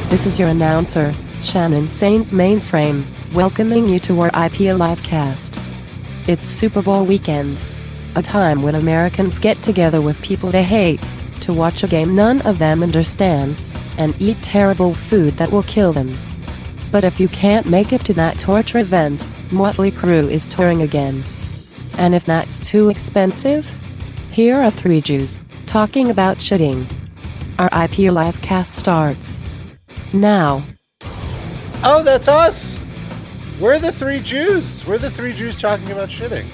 This is your announcer, Shannon Saint Mainframe, welcoming you to our IPA Livecast. It's Super Bowl weekend, a time when Americans get together with people they hate, to watch a game none of them understands, and eat terrible food that will kill them. But if you can't make it to that torture event, Motley Crue is touring again. And if that's too expensive, here are three Jews talking about shitting. Our IPA Livecast starts now. Oh, that's us. We're the three Jews. We're the three Jews talking about shitting.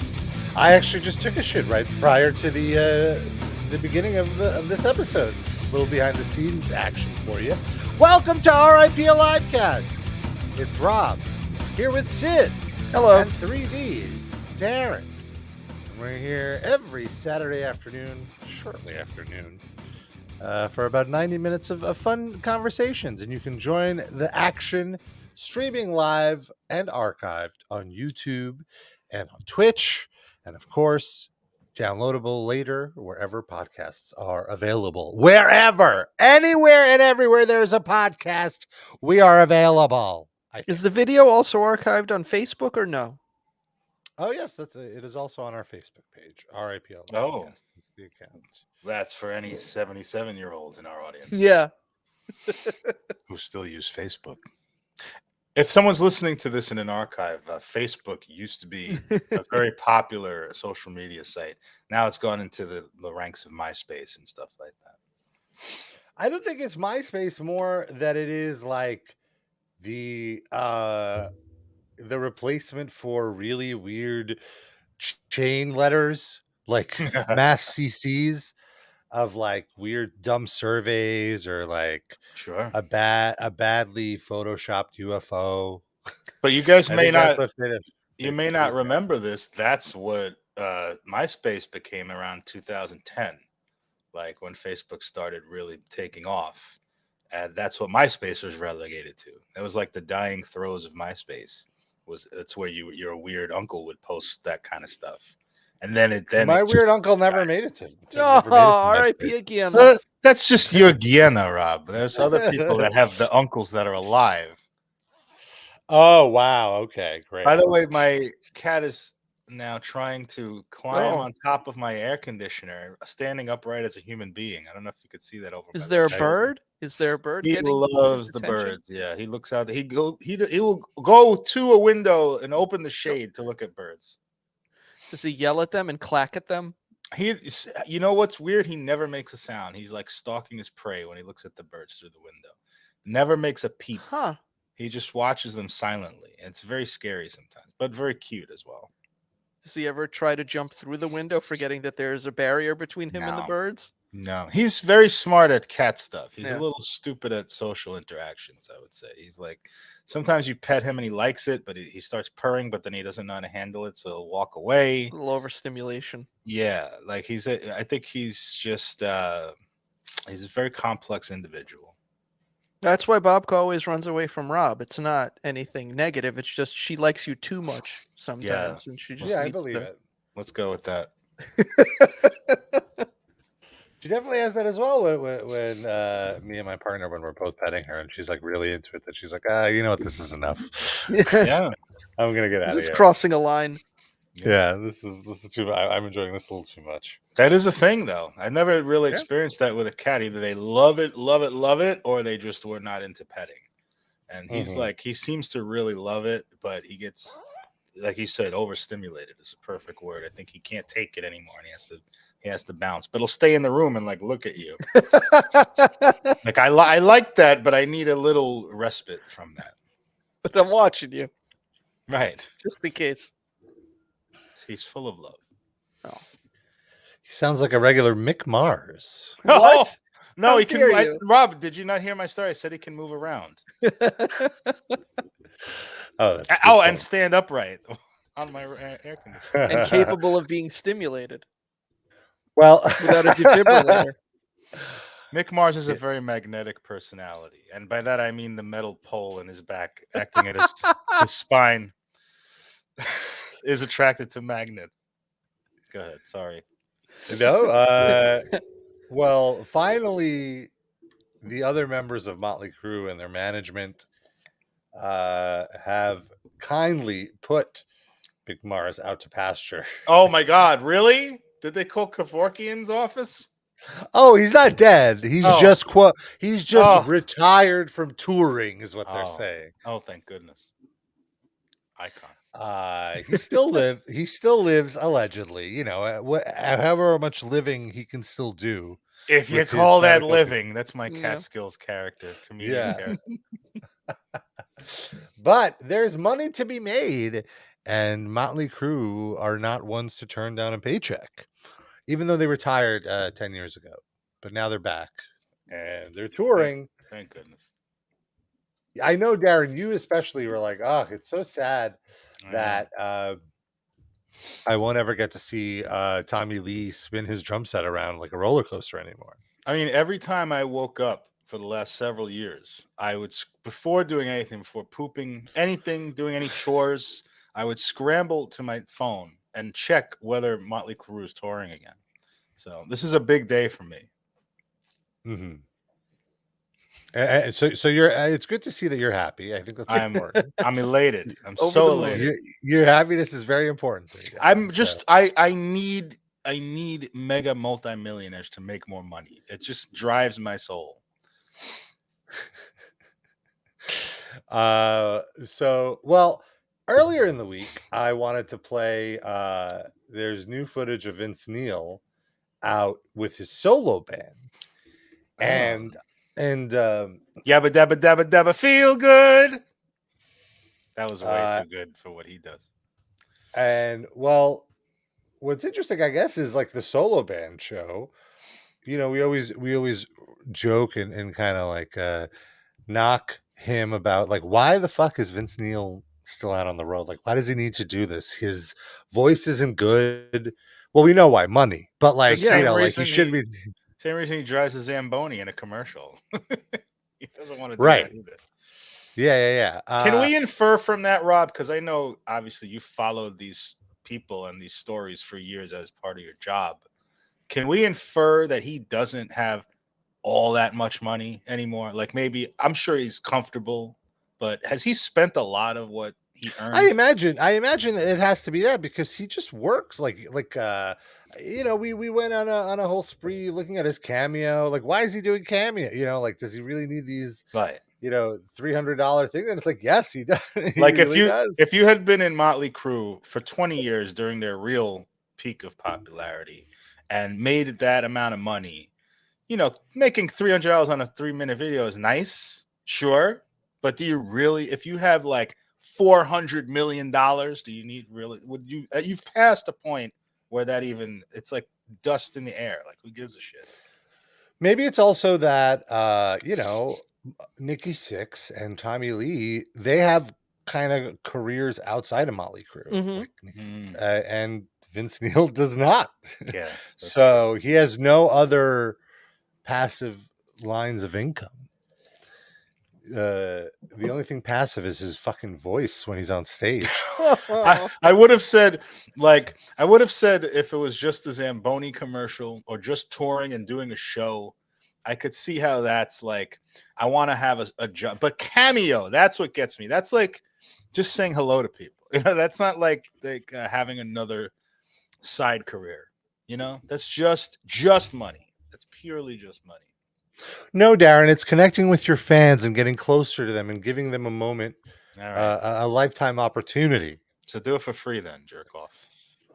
I actually just took a shit right prior to the beginning of this episode. A little behind the scenes action for you. Welcome to RIP Livecast. It's Rob here with Sid. Hello. And 3D Darren. And we're here every Saturday afternoon, shortly afternoon, for about 90 minutes of fun conversations. And you can join the action streaming live and archived on YouTube and on Twitch. And of course, downloadable later wherever podcasts are available. Wherever, anywhere and everywhere there's a podcast, we are available. Is the video also archived on Facebook or no? Oh, yes, it is also on our Facebook page. RIPL. Oh. Yes, it's the account. That's for any 77-year-olds in our audience. Yeah. Who still use Facebook. If someone's listening to this in an archive, Facebook used to be a very popular social media site. Now it's gone into the ranks of MySpace and stuff like that. I don't think it's MySpace more that it is like the replacement for really weird chain letters, like mass CCs of like weird dumb surveys or like Sure. a badly photoshopped UFO. But you guys may not Facebook remember this. That's what MySpace became around 2010, like when Facebook started really taking off. And that's what MySpace was relegated to. That was like the dying throes of MySpace. That's where your weird uncle would post that kind of stuff. And then my weird uncle never made it to. Oh, R.I.P. again. That's just your Guiana, Rob. There's other people that have the uncles that are alive. Oh, wow. Okay, great. By the way, my cat is now trying to climb on top of my air conditioner, standing upright as a human being. I don't know if you could see that over. Is there a bird? Is there a bird? He loves the birds. Yeah, he looks out. He will go to a window and open the shade to look at birds. Does he yell at them and clack at them? You know what's weird? He never makes a sound. He's like stalking his prey when he looks at the birds through the window. Never makes a peep. Huh. He just watches them silently. And it's very scary sometimes, but very cute as well. Does he ever try to jump through the window, forgetting that there's a barrier between him and the birds? No, he's very smart at cat stuff. He's a little stupid at social interactions, I would say. He's like, sometimes you pet him and he likes it, but he starts purring, but then he doesn't know how to handle it, so he'll walk away. A little overstimulation. Yeah, like I think he's just, he's a very complex individual. That's why Bobka always runs away from Rob. It's not anything negative. It's just she likes you too much sometimes, and she just I needs believe to... it. Let's go with that. She definitely has that as well when me and my partner, when we're both petting her, and she's like really into it, that she's like, you know what, this is enough. Yeah, I'm gonna get out of here. This is crossing a line. Yeah, this is too much. I'm enjoying this a little too much. That is a thing, though. I never really experienced that with a cat. Either they love it, or they just were not into petting. And he's like, he seems to really love it, but he gets, like you said, overstimulated is a perfect word. I think he can't take it anymore, and he has to bounce. But he'll stay in the room and like look at you. Like I like that, but I need a little respite from that. But I'm watching you, Right? just in case. He's full of love. Oh. He sounds like a regular Mick Mars. What? No, How he dare can. you? Rob, did you not hear my story? I said he can move around. And stand upright on my air conditioner. And capable of being stimulated. Well, without a defibrillator. Mick Mars is a very magnetic personality, and by that I mean the metal pole in his back acting at his spine is attracted to magnets. Go ahead. Sorry. No. Well, finally, the other members of Motley Crue and their management have kindly put Big Mars out to pasture. Oh my God! Really? Did they call Kevorkian's office? Oh, he's not dead. He's just Oh. retired from touring, is what they're saying. Oh, thank goodness. Icon. He still lives allegedly. You know, however much living he can still do. If you with his call that medical living, that's my Yeah. Catskills character, comedian character. But there's money to be made, and Motley Crue are not ones to turn down a paycheck, even though they retired 10 years ago. But now they're back and they're touring. Thank goodness. I know, Darren, you especially were like, oh, it's so sad that I won't ever get to see Tommy Lee spin his drum set around like a roller coaster anymore. I mean, every time I woke up for the last several years, I would, before doing anything, before pooping, anything, doing any chores, I would scramble to my phone and check whether Motley Crue is touring again. So this is a big day for me. Mm-hmm. So you're. It's good to see that you're happy. I think that's important. I'm elated. I'm so elated. Your happiness is very important to you. I'm just. I need mega multimillionaires to make more money. It just drives my soul. Well, earlier in the week, I wanted to play. There's new footage of Vince Neil out with his solo band, and yabba dabba dabba dabba feel good. That was way too good for what he does. And well, what's interesting, I guess, is like the solo band show. You know, we always joke and kind of like knock him about like, why the fuck is Vince Neil still out on the road? Like, why does he need to do this? His voice isn't good. Well, we know why, money. But like, you know, like he should be. Same reason he drives a Zamboni in a commercial. He doesn't want to do that either. Yeah. Can we infer from that, Rob? Because I know obviously you followed these people and these stories for years as part of your job. Can we infer that he doesn't have all that much money anymore? Like maybe, I'm sure he's comfortable, but has he spent a lot of what he earned? I imagine that it has to be that, because he just works like you know, we went on a whole spree looking at his Cameo. Like, why is he doing Cameo? You know, like, does he really need these, you know, $300 thing? And it's like, yes, he does. Like, if you had been in Motley Crue for 20 years during their real peak of popularity and made that amount of money, you know, making $300 on a 3-minute video is nice, sure. But do you really, if you have like $400 million, do you need really, you've passed a point where that even, it's like dust in the air. Like, who gives a shit? Maybe it's also that, you know, Nikki Sixx and Tommy Lee, they have kind of careers outside of Motley Crue. Mm-hmm. Like, and Vince Neil does not. Yes. So he has no other passive lines of income. The only thing passive is his fucking voice when he's on stage. I would have said if it was just a Zamboni commercial or just touring and doing a show, I could see how that's like, I want to have a job. But Cameo, that's what gets me. That's like just saying hello to people. You know, that's not like having another side career. You know, that's just money. That's purely just money. No, Darren, it's connecting with your fans and getting closer to them and giving them a moment, a lifetime opportunity. So do it for free then, jerk off.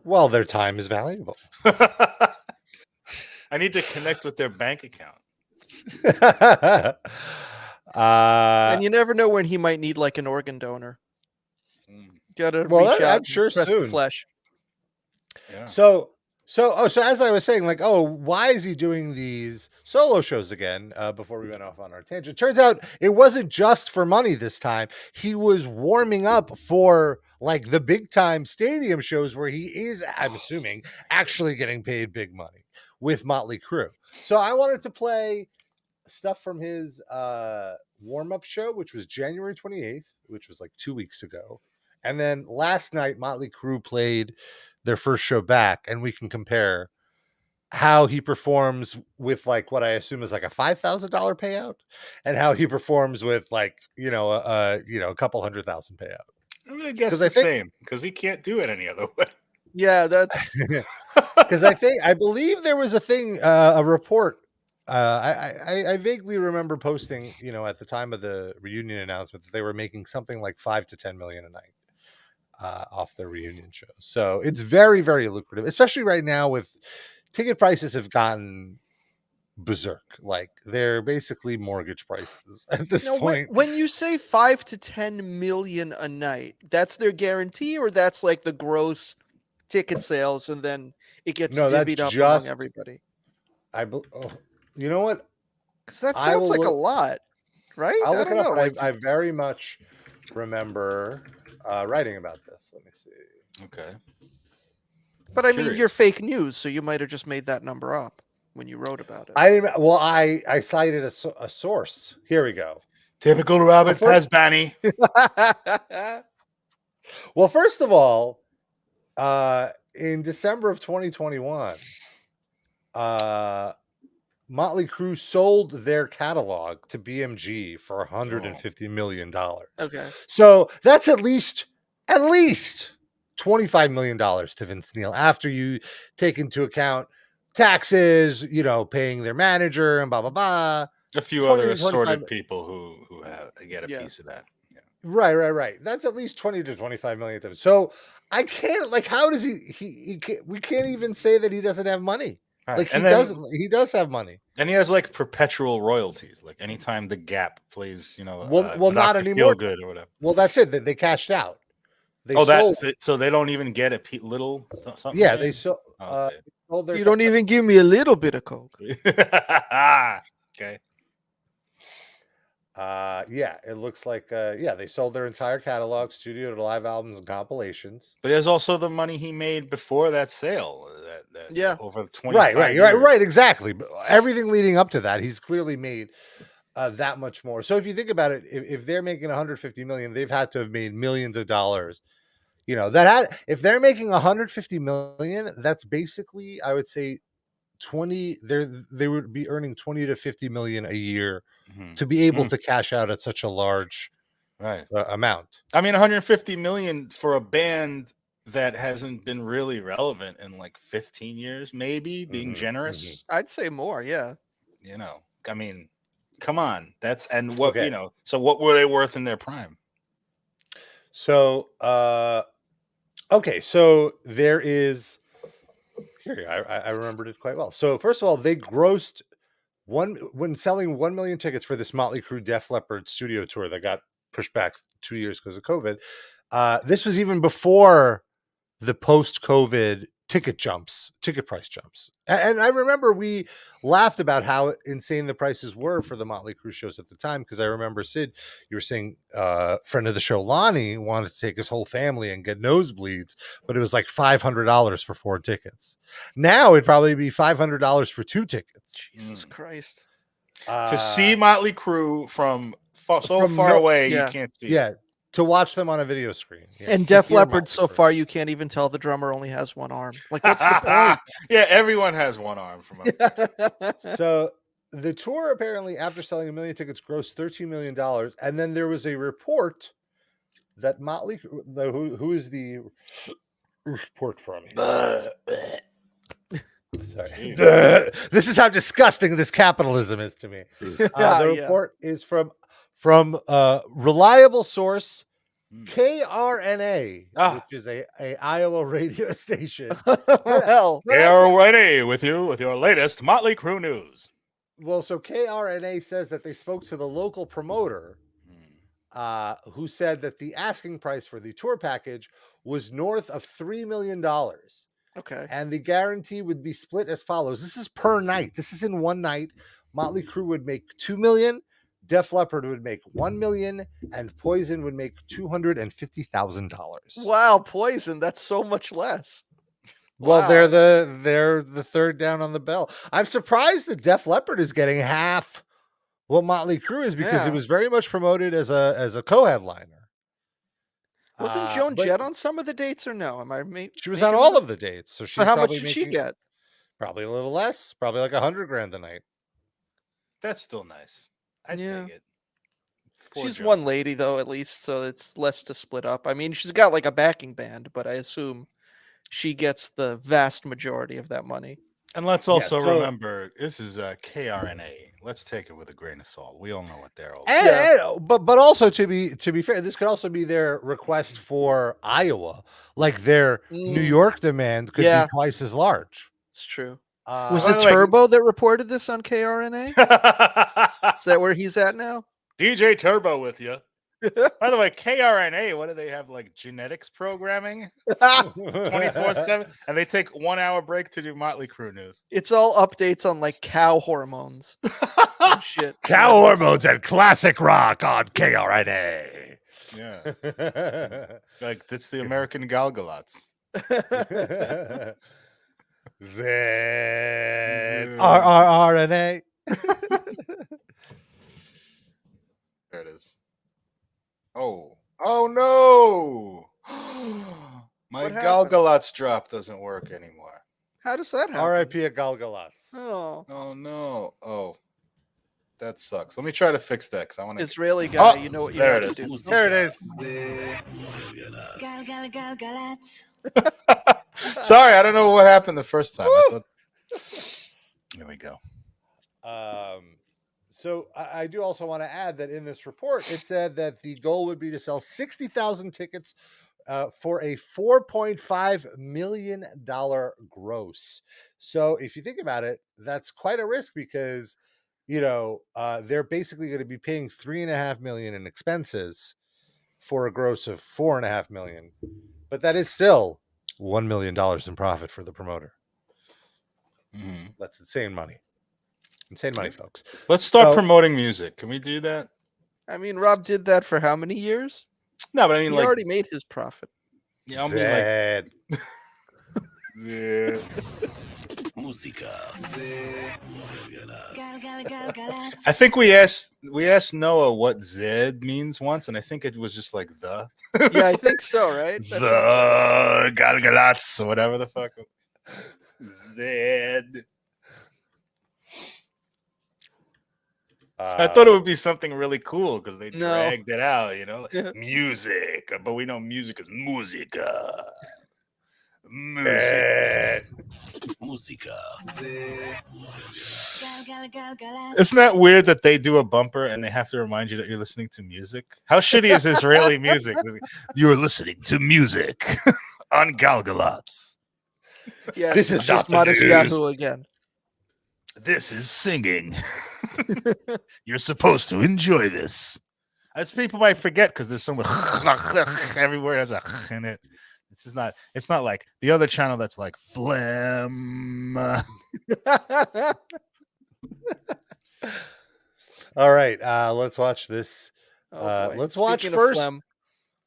Well, their time is valuable. I need to connect with their bank account. And you never know when he might need like an organ donor. Gotta reach out. I'm sure press soon. The flesh. Yeah. So as I was saying, like, why is he doing these solo shows again? Before we went off on our tangent, turns out it wasn't just for money this time. He was warming up for like the big time stadium shows where he is, I'm assuming, actually getting paid big money with Motley Crue. So I wanted to play stuff from his warm up show, which was January 28th, which was like 2 weeks ago, and then last night Motley Crue played their first show back, and we can compare how he performs with like what I assume is like a $5,000 payout, and how he performs with like a couple $100,000 payout. I'm gonna guess 'Cause the I think- same because he can't do it any other way. Yeah, that's Because I believe there was a thing, a report. I vaguely remember posting, at the time of the reunion announcement, that they were making something like $5 to $10 million a night off their reunion shows. So it's very, very lucrative, especially right now with ticket prices have gotten berserk. Like they're basically mortgage prices at this point. When you say 5 to 10 million a night, that's their guarantee, or that's like the gross ticket sales, and then it gets No, that's divvied up among just everybody? You know what? Because that I sounds will like a look- lot, right? I'll I look it don't up, know. but Like, I very much remember writing about this. Let me see. Okay. but I mean, Curious. you're fake news, so you might have just made that number up when you wrote about it. I cited a source. Here we go. Typical Robert Well, first- Pasbani. Well, first of all, in December of 2021, Motley Crue sold their catalog to BMG for $150 million. Okay. So that's at least $25 million to Vince Neil after you take into account taxes, paying their manager and blah, blah, blah. A few 20 other to 25 assorted people who get a Yeah. piece of that. Yeah. Right. That's at least 20 to 25 million to him. So I can't, like, how does he can't, we can't even say that he doesn't have money. Right. Like And he does have money. And he has like perpetual royalties. Like anytime the Gap plays, Well, not Dr. anymore. Feelgood or whatever. Well, that's it. They cashed out. They That's sold. it. So they don't even get a little something. Yeah, they sold. Okay. Sold their You don't even give me a little bit of coke. Okay. Yeah, it looks like they sold their entire catalog, studio to live albums and compilations. But there's also the money he made before that sale. That Yeah. over 25 Right, exactly. But everything leading up to that, he's clearly made that much more. So if you think about it, if they're making 150 million, they've had to have made millions of dollars. If they're making 150 million, that's basically, I would say, they would be earning 20 to 50 million a year to be able to cash out at such a large amount. I mean, 150 million for a band that hasn't been really relevant in like 15 years, maybe, being generous. I'd say more, yeah. I mean, come on. So what were they worth in their prime? So so there is here, I remembered it quite well. So first of all, they grossed when selling 1 million tickets for this Motley Crue Def Leppard studio tour that got pushed back 2 years because of COVID. This was even before the post-COVID ticket price jumps. And I remember we laughed about how insane the prices were for the Motley Crue shows at the time, because I remember, Sid, you were saying friend of the show Lonnie wanted to take his whole family and get nosebleeds, but it was like $500 for 4 tickets. Now it'd probably be $500 for 2 tickets. Jesus Christ. To see Motley Crue from far away, you can't see. Yeah, to watch them on a video screen. Yeah. And Def Leppard, so far, you can't even tell the drummer only has one arm. Like, what's the point? Yeah, everyone has one arm from up. So the tour, apparently, after selling 1 million tickets, grossed $13 million. And then there was a report that Motley, who is the report from? Sorry. This is how disgusting this capitalism is to me. The report is from reliable source KRNA, which is a Iowa radio station. Well, KRNA with you with your latest Motley Crue news. Well, so KRNA says that they spoke to the local promoter, who said that the asking price for the tour package was north of $3 million. Okay. And the guarantee would be split as follows. This is per night. This is in one night. Motley Crue would make $2 million. Def Leppard would make $1 million, and Poison would make $250,000. Wow, Poison, that's so much less. Well, Wow. they're the third down on the bell. I'm surprised that Def Leppard is getting half what Motley Crue is, because it was very much promoted as a co-headliner. Wasn't Joan Jett on some of the dates, or no? She was on all of the dates, so she's how much probably did she get? Probably a little less. Probably like $100,000 a night. That's still nice. I'd take it. She's one lady though, at least, so it's less to split up. I mean, she's got like a backing band, but I assume she gets the vast majority of that money. And let's also remember, this is KRNA. Let's take it with a grain of salt. We all know what they're all about. But also to be fair, this could also be their request for Iowa. Like their New York demand could be twice as large. It's true. Was it Turbo that reported this on KRNA? Is that where he's at now? DJ Turbo with you. By the way, KRNA, what do they have, like genetics programming 24/7? And they take 1 hour break to do Motley Crue news. It's all updates on like cow hormones. Shit. Cow hormones and classic rock on KRNA. Yeah. Like it's the American Galgalots. RRRNA. There it is. Oh no! My Galgalots drop doesn't work anymore. How does that happen? R.I.P. at Galgalots. Oh no! Oh, that sucks. Let me try to fix that because I want to. Israeli guy, you know what you have to do. There it is. Galgalots. Sorry, I don't know what happened the first time. Here we go. So I do also want to add that in this report, it said that the goal would be to sell 60,000 tickets for a $4.5 million gross. So if you think about it, that's quite a risk because, they're basically going to be paying $3.5 million in expenses for a gross of $4.5 million. But that is still $1 million in profit for the promoter. Mm-hmm. That's insane money. Insane money, folks. Let's start promoting music. Can we do that? I mean, Rob did that for how many years? No, but I mean, he already made his profit. Yeah, I mean, like, yeah. Musica. I think we asked Noah what Zed means once, and I think it was just like the. Yeah, I think so, right? The Galgalots, whatever the fuck. Zed. I thought it would be something really cool because they dragged it out, music. But we know music is musica. Musica. Isn't that weird that they do a bumper and they have to remind you that you're listening to music? How shitty is Israeli music? You're listening to music on Galgalots. Yeah, this is just Modest Yahoo again. This is singing. You're supposed to enjoy this. As people might forget because there's someone everywhere has a in it. It's not like the other channel that's like phlegm. All right, let's watch this. Let's watch first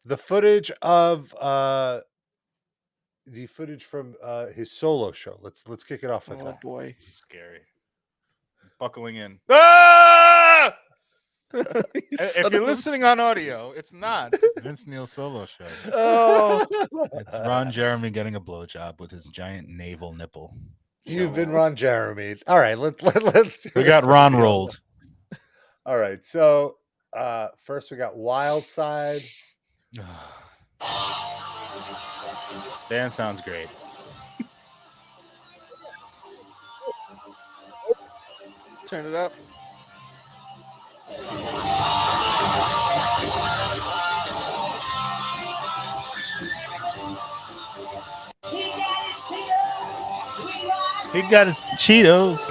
the footage of from his solo show. Let's kick it off with that. Oh boy, scary. Buckling in. Ah! If you're listening on audio, it's not Vince Neil's solo show. Oh, it's Ron Jeremy getting a blowjob with his giant navel nipple. You've been Ron Jeremy. All right, let's do it. We got Ron rolled. All right, so first we got Wild Side. Band sounds great. Turn it up. He got his Cheetos.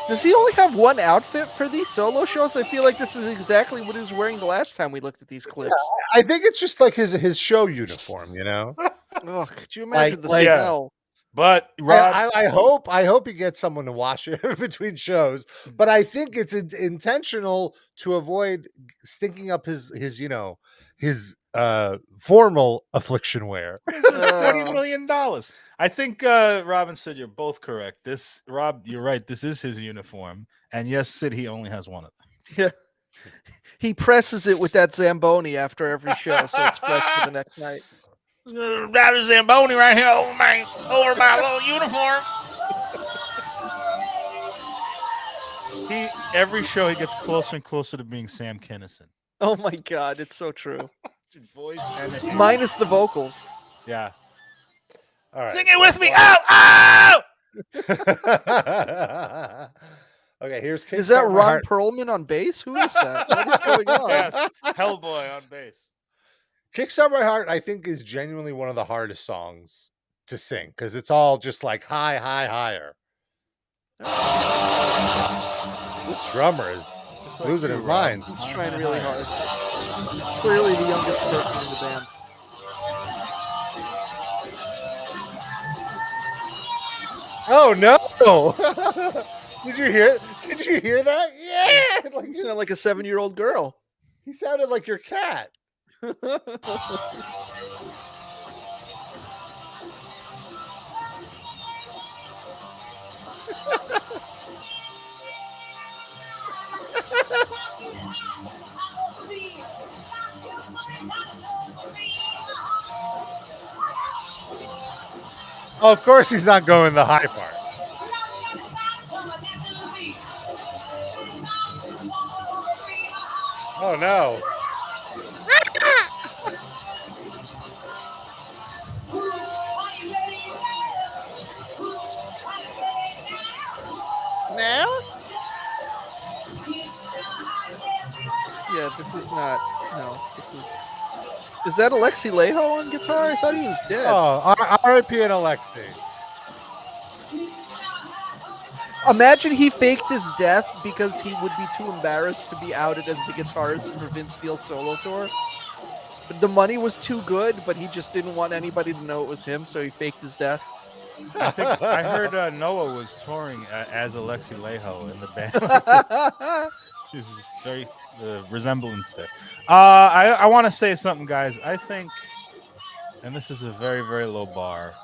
Does he only have one outfit for these solo shows? I feel like this is exactly what he was wearing the last time we looked at these clips. Yeah, I think it's just like his show uniform, Oh, could you imagine the smell? But Rob, I hope he gets someone to wash it between shows. But I think it's intentional to avoid stinking up his formal affliction wear. $20 million. I think Robin said you're both correct. Rob, you're right. This is his uniform, and yes, Sid, he only has one of them. Yeah, he presses it with that Zamboni after every show, so it's fresh for the next night. Got a Zamboni right here over my little uniform. Every show he gets closer and closer to being Sam Kinison. Oh my God, it's so true. Voice and Minus the vocals. Yeah. All right. Sing it with me. Oh! Okay, here's Is that Kickstart My Ron Heart. Perlman on bass? Who is that? What is going on? Yes, Hellboy on bass. Kickstart My Heart, I think, is genuinely one of the hardest songs to sing because it's all just like high, high, higher. This drummer is losing his mind. He's trying really hard. Clearly the youngest person in the band. Oh no! Did you hear that? Yeah! Like, You sound like a 7-year-old girl. he sounded like your cat. Oh, of course he's not going the high part. Oh no. Now? Yeah, this is not. No, this is. Is that Alexi Leho on guitar? I thought he was dead. Oh, R.I.P. and Alexi. Imagine he faked his death because he would be too embarrassed to be outed as the guitarist for Vince Neil's solo tour. But the money was too good, but he just didn't want anybody to know it was him, so he faked his death. I think I heard Noah was touring as Alexi Leho in the band. There's very resemblance there. I want to say something, guys. I think, and this is a very, very low bar,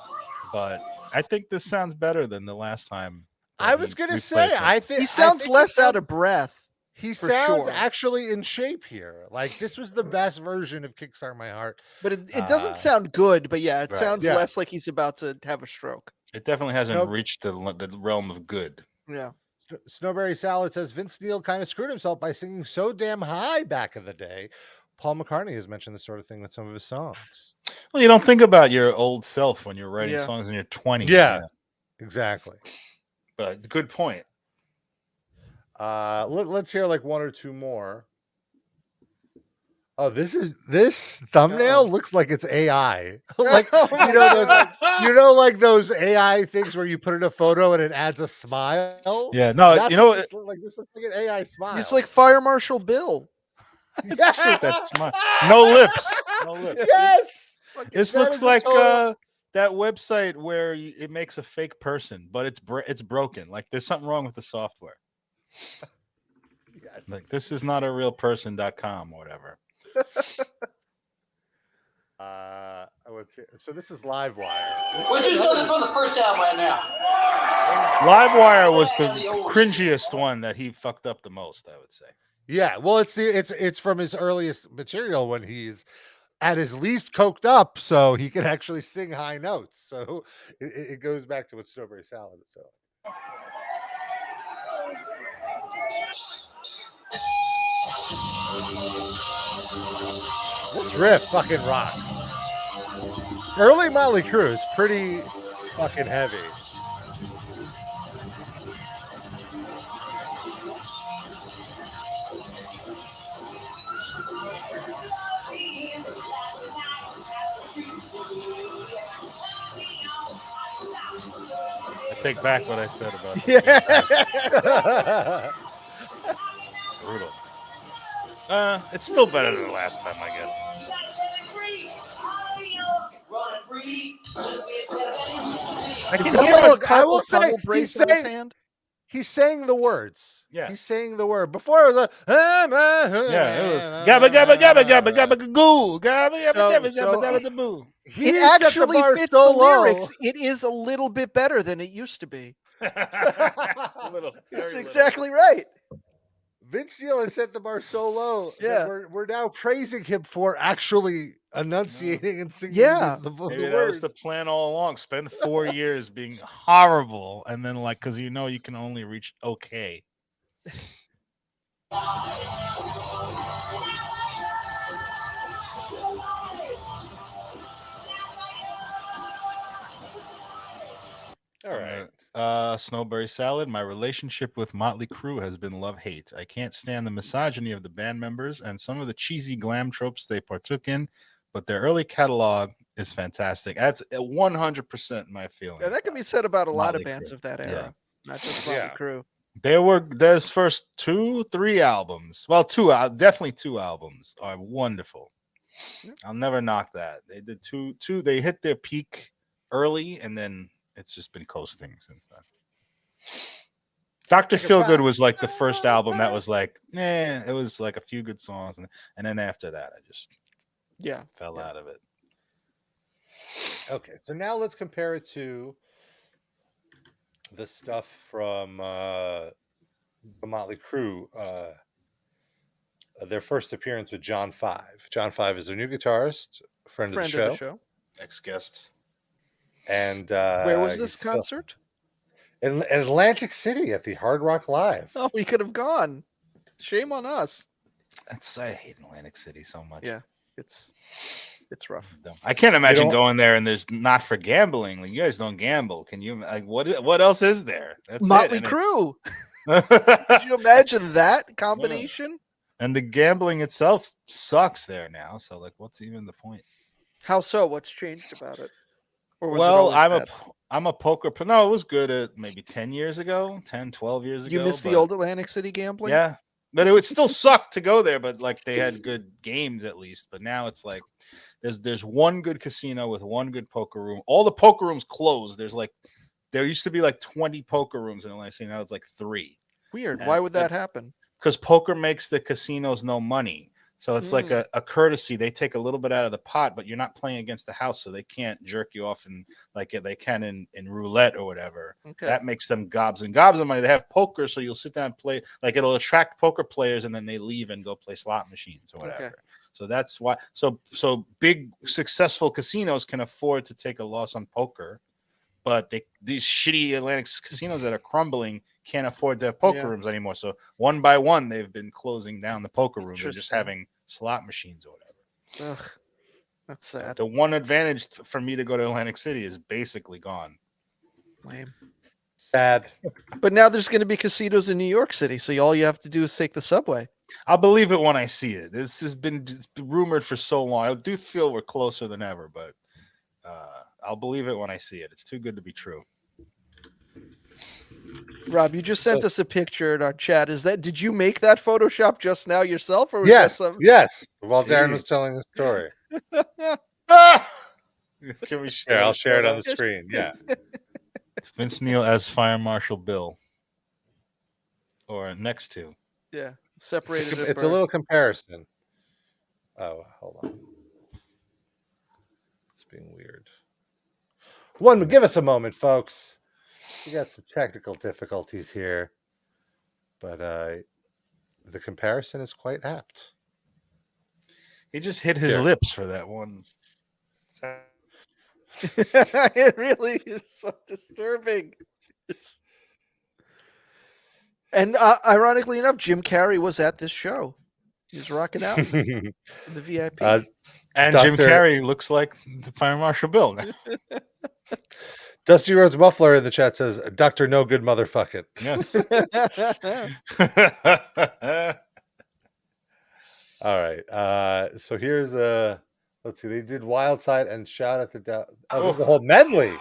but I think this sounds better than the last time. I was going to say, I think he sounds less out of breath. He sounds sure. actually in shape here. Like, this was the best version of Kickstart My Heart. But it doesn't sound good, but yeah, it right. sounds less like he's about to have a stroke. It definitely hasn't reached the realm of good. Yeah. Snowberry Salad says Vince Neil kind of screwed himself by singing so damn high back in the day. Paul McCartney has mentioned this sort of thing with some of his songs. Well, you don't think about your old self when you're writing songs in your 20s. Yeah, exactly. But good point. Let's hear like one or two more. Oh, this thumbnail looks like it's AI. Like like those AI things where you put in a photo and it adds a smile. Yeah, no, this looks like an AI smile. He's like Fire Marshal Bill. It's true, that's smile. No lips. No lips. Yes. This looks like that website where it makes a fake person, but it's broken. Like there's something wrong with the software. Yes. Like this is not a real person.com or whatever. So this is Livewire. We'll do something from the first album right now. Livewire was the cringiest one that he fucked up the most, I would say. Yeah, well, it's from his earliest material when he's at his least coked up, so he can actually sing high notes. So it goes back to what Strawberry Salad is. So. This riff fucking rocks. Early Motley Crue is pretty fucking heavy. I take back what I said about brutal. It's still better than the last time, I guess. I will say he's saying the words. Yeah, he's saying the word. Before it was a gabba gabba gabba gabba gabba goo gabba gabba gabba gabba gabba boo. It actually fits the lyrics. It is a little bit better than it used to be. It's exactly right. Vince Neil has set the bar so low. Yeah, we're now praising him for actually enunciating and singing Yeah. the Maybe that words. was the plan all along. Spend 4 years being horrible, and then like, because you know you can only reach okay. All right. Snowberry Salad. My relationship with Motley Crue has been love-hate. I can't stand the misogyny of the band members and some of the cheesy glam tropes they partook in, but their early catalog is fantastic. That's 100% my feeling. And that can be said about a lot of Motley bands Crue. of that era, not just Yeah. Motley Crue. There's first 2-3 albums. Well, definitely 2 albums are wonderful. I'll never knock that. They did two. They hit their peak early, and then it's just been coasting since then. Dr. Feelgood was like the first album that was like, it was like a few good songs, and then after that, I just fell out of it. Okay, so now let's compare it to the stuff from the Motley Crue. Their first appearance with John 5. John 5 is their new guitarist, friend of the show. Ex-guest. And where was this concert? In Atlantic City at the Hard Rock Live. Oh, we could have gone. Shame on us. I hate Atlantic City so much. Yeah, it's rough. I can't imagine going there and there's not for gambling. Like, you guys don't gamble. Can you? Like, what else is there? That's Motley Crue. Could you imagine that combination? Yeah. And the gambling itself sucks there now. So, like, what's even the point? How so? What's changed about it? Or was Well, it I'm a poker. No, it was good at maybe 10 years ago, 10, 12 years ago. You missed the old Atlantic City gambling? Yeah. But it would still suck to go there, but like they had good games at least. But now it's like there's one good casino with one good poker room. All the poker rooms closed. There used to be like 20 poker rooms in Atlantic City. Now it's like 3. Weird. Why would that happen? Because poker makes the casinos no money. So it's like a courtesy. They take a little bit out of the pot, but you're not playing against the house, so they can't jerk you off and like they can in roulette or whatever. Okay. That makes them gobs and gobs of money. They have poker, so you'll sit down and play. Like it'll attract poker players, and then they leave and go play slot machines or whatever. Okay. So that's why. So big successful casinos can afford to take a loss on poker, but these shitty Atlantic casinos that are crumbling can't afford their poker rooms anymore. So one by one, they've been closing down the poker rooms. They're just having slot machines or whatever. Ugh, that's sad. The one advantage for me to go to Atlantic City is basically gone. Lame. Sad. But now there's going to be casinos in New York City, so all you have to do is take the subway. I'll believe it when I see it. This has been rumored for so long. I do feel we're closer than ever, but I'll believe it when I see it. It's too good to be true. Rob, you just sent us a picture in our chat. Did you make that Photoshop just now yourself? Or was that some... Yes. While Darren was telling the story. Can we share? I'll share it on the screen. Yeah. It's Vince Neil as Fire Marshal Bill. Or next to. Yeah. Separated. It's a little comparison. Oh, hold on. It's being weird. Give us a moment, folks. We got some technical difficulties here, but the comparison is quite apt. He just hit his lips for that one. It really is so disturbing. And ironically enough, Jim Carrey was at this show. He was rocking out in the VIP. And Jim Carrey looks like the Fire Marshal Bill now. Dusty Rhodes Muffler in the chat says, Dr. No Good Motherfucker. Yes. All right. So here's let's see. They did Wild Side and Shout at the this is a whole medley.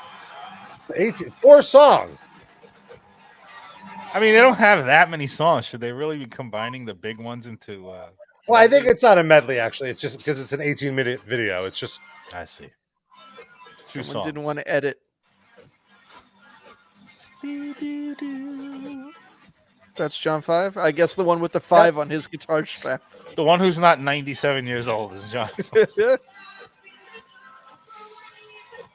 4 songs. I mean, they don't have that many songs. Should they really be combining the big ones into well, I think it's not a medley actually. It's just because it's an 18-minute video. It's just I see. Someone didn't want to edit. That's John 5. I guess the one with the 5 on his guitar strap. The one who's not 97 years old is John.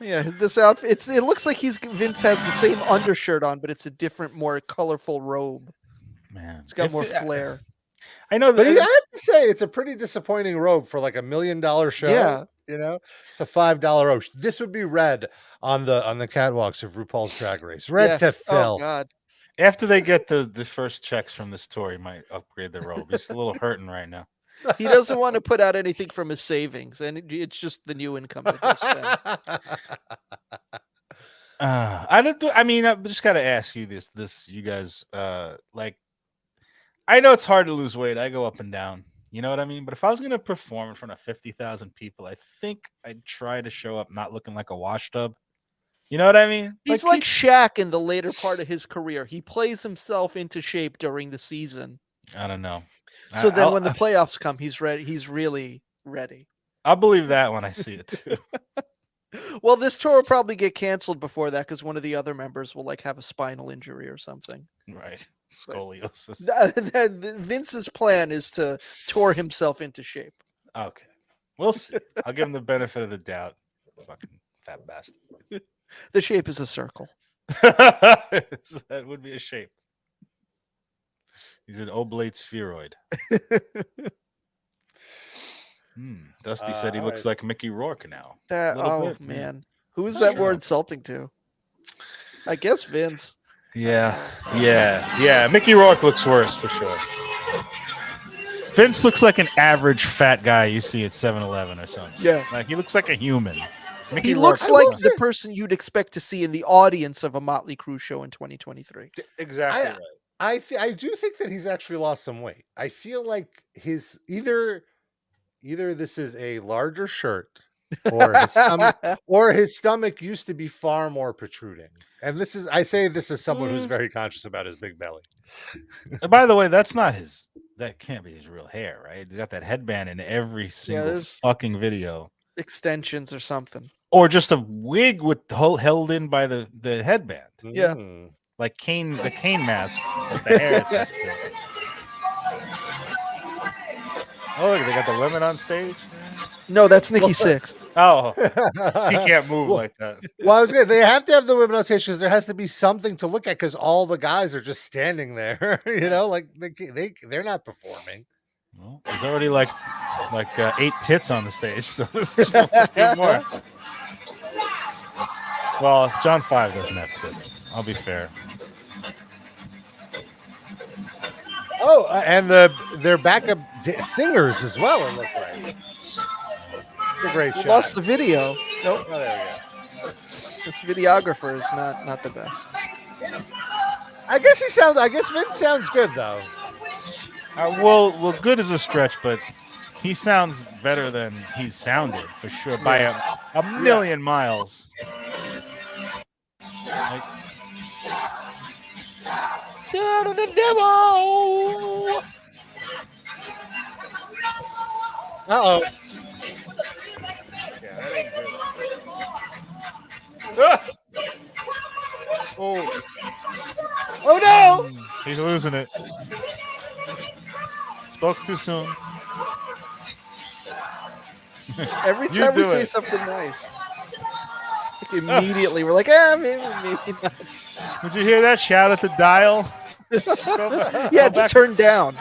Yeah, this outfit. It looks like Vince has the same undershirt on, but it's a different, more colorful robe. Man, it's got more flair. I know, but I have to say it's a pretty disappointing robe for like $1 million show. Yeah, You know, it's a $5 ocean. This would be red on the catwalks of RuPaul's Drag Race. Red to Yes. Oh fill. God. After they get the first checks from this tour, he might upgrade the robe. He's a little hurting right now. He doesn't want to put out anything from his savings, and it's just the new income that he'll spend. I don't. I mean, I just got to ask you this. You guys, like, I know it's hard to lose weight. I go up and down. You know what I mean? But if I was gonna perform in front of 50,000 people, I think I'd try to show up not looking like a wash tub. You know what I mean? He's like Shaq in the later part of his career. He plays himself into shape during the season. I don't know. So then when the playoffs come, he's ready. He's really ready. I'll believe that when I see it too. Well, this tour will probably get canceled before that because one of the other members will like have a spinal injury or something. Right. Scoliosis. Vince's plan is to tour himself into shape. Okay. We'll see. I'll give him the benefit of the doubt. Fucking fat bastard. The shape is a circle. That would be a shape. He's an oblate spheroid. Dusty said he looks like Mickey Rourke now. Man. Who is that more insulting to? I guess Vince. Yeah. Mickey Rourke looks worse for sure. Vince looks like an average fat guy you see at 7-Eleven or something. Yeah. Like he looks like a human. He looks like the person you'd expect to see in the audience of a Motley Crue show in 2023. Exactly right. I do think that he's actually lost some weight. I feel like his either this is a larger shirt or his stomach used to be far more protruding. And I say this as someone who's very conscious about his big belly. By the way, that can't be his real hair, right? He's got that headband in every single fucking video. Extensions or something. Or just a wig held in by the headband. Yeah. Like the cane mask with the hair. Oh, look, they got the women on stage. No, that's Nikki Sixx. Oh, he can't move like that. Well, they have to have the women on stage because there has to be something to look at because all the guys are just standing there. You know, like they're not performing. Well, there's already like 8 tits on the stage, so this is just more. Well, John 5 doesn't have tits. I'll be fair. Oh, and their backup singers as well. It looked like a great shot. Lost the video. Nope. Oh, there we go. This videographer is not the best. I guess Vince sounds good though. Well, good is a stretch, but he sounds better than he's sounded for sure by a million miles. Like, shout to the devil. Uh-oh. Yeah, that ain't good. Ah! Oh no! He's losing it. Spoke too soon. Every time we say something nice, like immediately we're like, maybe not. Did you hear that? Shout at the dial. Yeah, to turn down.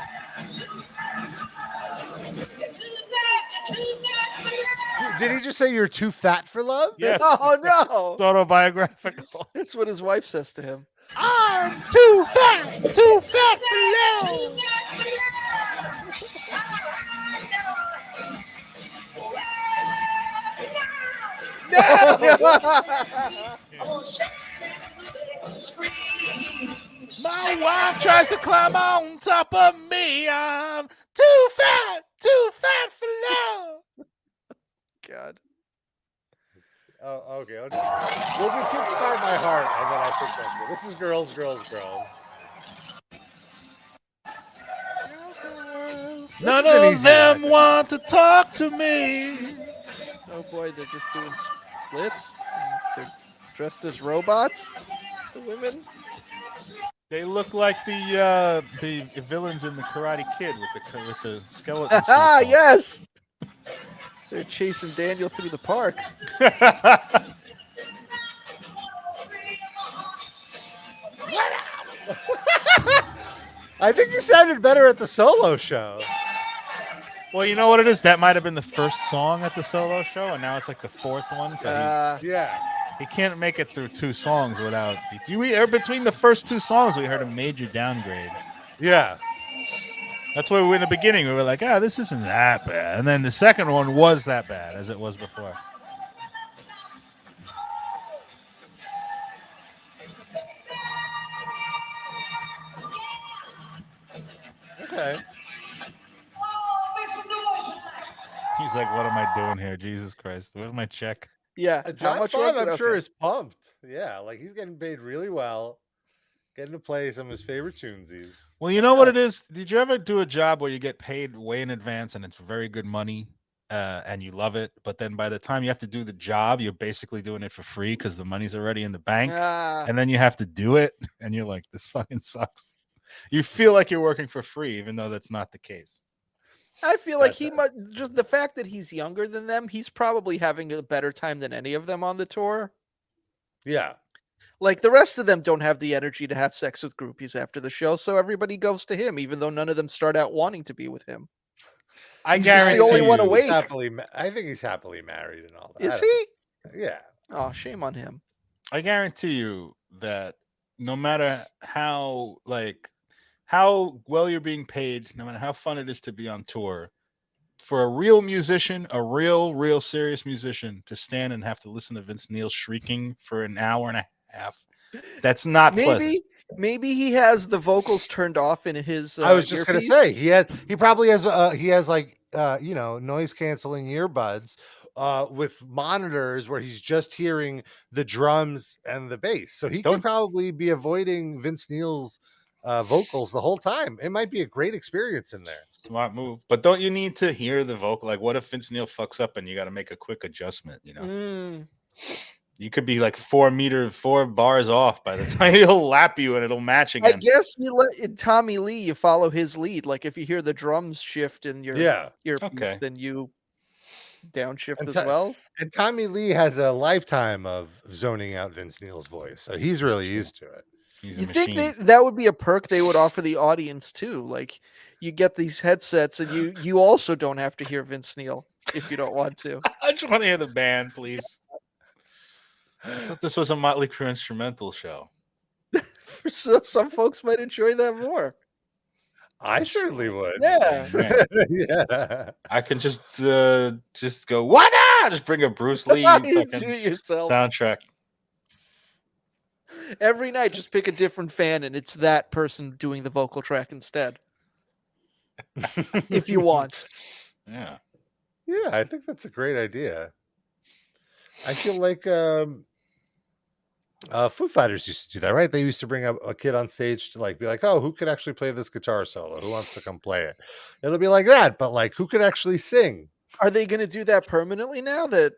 Did he just say you're too fat for love? Yes. Oh no! It's autobiographical. That's what his wife says to him. I'm too fat for love. My wife tries to climb on top of me. I'm too fat for love. God. Oh, okay. We'll kickstart my heart, and then I think that's good. This is girls. None of them want to talk to me. Oh boy, they're just doing splits. They're dressed as robots. The women. They look like the villains in the Karate Kid with the skeleton. Ah, yes. They're chasing Daniel through the park. I think he sounded better at the solo show. Well, you know what it is? That might have been the first song at the solo show, and now it's like the fourth one. So Yeah. he can't make it through 2 songs without. Between the first 2 songs, we heard a major downgrade. Yeah. That's why in the beginning we were like, this isn't that bad, and then the second one was that bad as it was before. Okay. He's like, what am I doing here? Jesus Christ. Where's my check? Yeah. How John much Fun, was it? I'm sure, Okay. is pumped. Yeah, like he's getting paid really well, getting to play some of his favorite tunesies. Well, you know what it is? Did you ever do a job where you get paid way in advance and it's very good money and you love it, but then by the time you have to do the job, you're basically doing it for free because the money's already in the bank, and then you have to do it, and you're like, this fucking sucks. You feel like you're working for free, even though that's not the case. I feel like he must just the fact that he's younger than them, he's probably having a better time than any of them on the tour. Yeah. Like the rest of them don't have the energy to have sex with groupies after the show, so everybody goes to him, even though none of them start out wanting to be with him. He's just the only one awake. I think he's happily married and all that. Is he? Yeah. Oh, shame on him. I guarantee you that no matter how well you're being paid, no matter how fun it is to be on tour, for a real musician, a real serious musician, to stand and have to listen to Vince Neil shrieking for an hour and a half, that's not pleasant. Maybe he has the vocals turned off in his. I was just gonna say he probably has noise canceling earbuds with monitors where he's just hearing the drums and the bass, so he can probably be avoiding Vince Neil's vocals the whole time. It might be a great experience in there. Smart move. But don't you need to hear the vocal? Like, what if Vince Neil fucks up and you got to make a quick adjustment? You could be like 4 bars off by the time he'll lap you and it'll match again. I guess in Tommy Lee, you follow his lead. Like if you hear the drums shift in your earpiece, then you downshift as well. And Tommy Lee has a lifetime of zoning out Vince Neil's voice, so he's really used to it. You think that would be a perk they would offer the audience too? Like you get these headsets and you also don't have to hear Vince Neil if you don't want to. I just want to hear the band, please. I thought this was a Motley Crue instrumental show. So some folks might enjoy that more. I certainly would. Yeah. Yeah. I can just go, what? Just bring a Bruce Lee do it yourself. Soundtrack. Every night, just pick a different fan, and it's that person doing the vocal track instead. If you want. Yeah. Yeah, I think that's a great idea. I feel like Foo Fighters used to do that, right? They used to bring up a kid on stage to like be like, oh, who could actually play this guitar solo? Who wants to come play it? It'll be like that, but like who could actually sing? Are they going to do that permanently now? That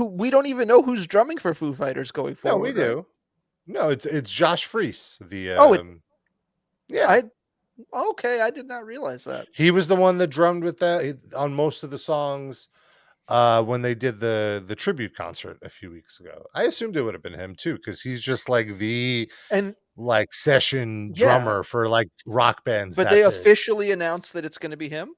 we don't even know who's drumming for Foo Fighters going forward. No, we do. Right? No, it's Josh Freese. The I did not realize that. He was the one that drummed with that on most of the songs when they did the tribute concert a few weeks ago. I assumed it would have been him too, because he's just like the session drummer for like rock bands. But they officially announced that it's going to be him?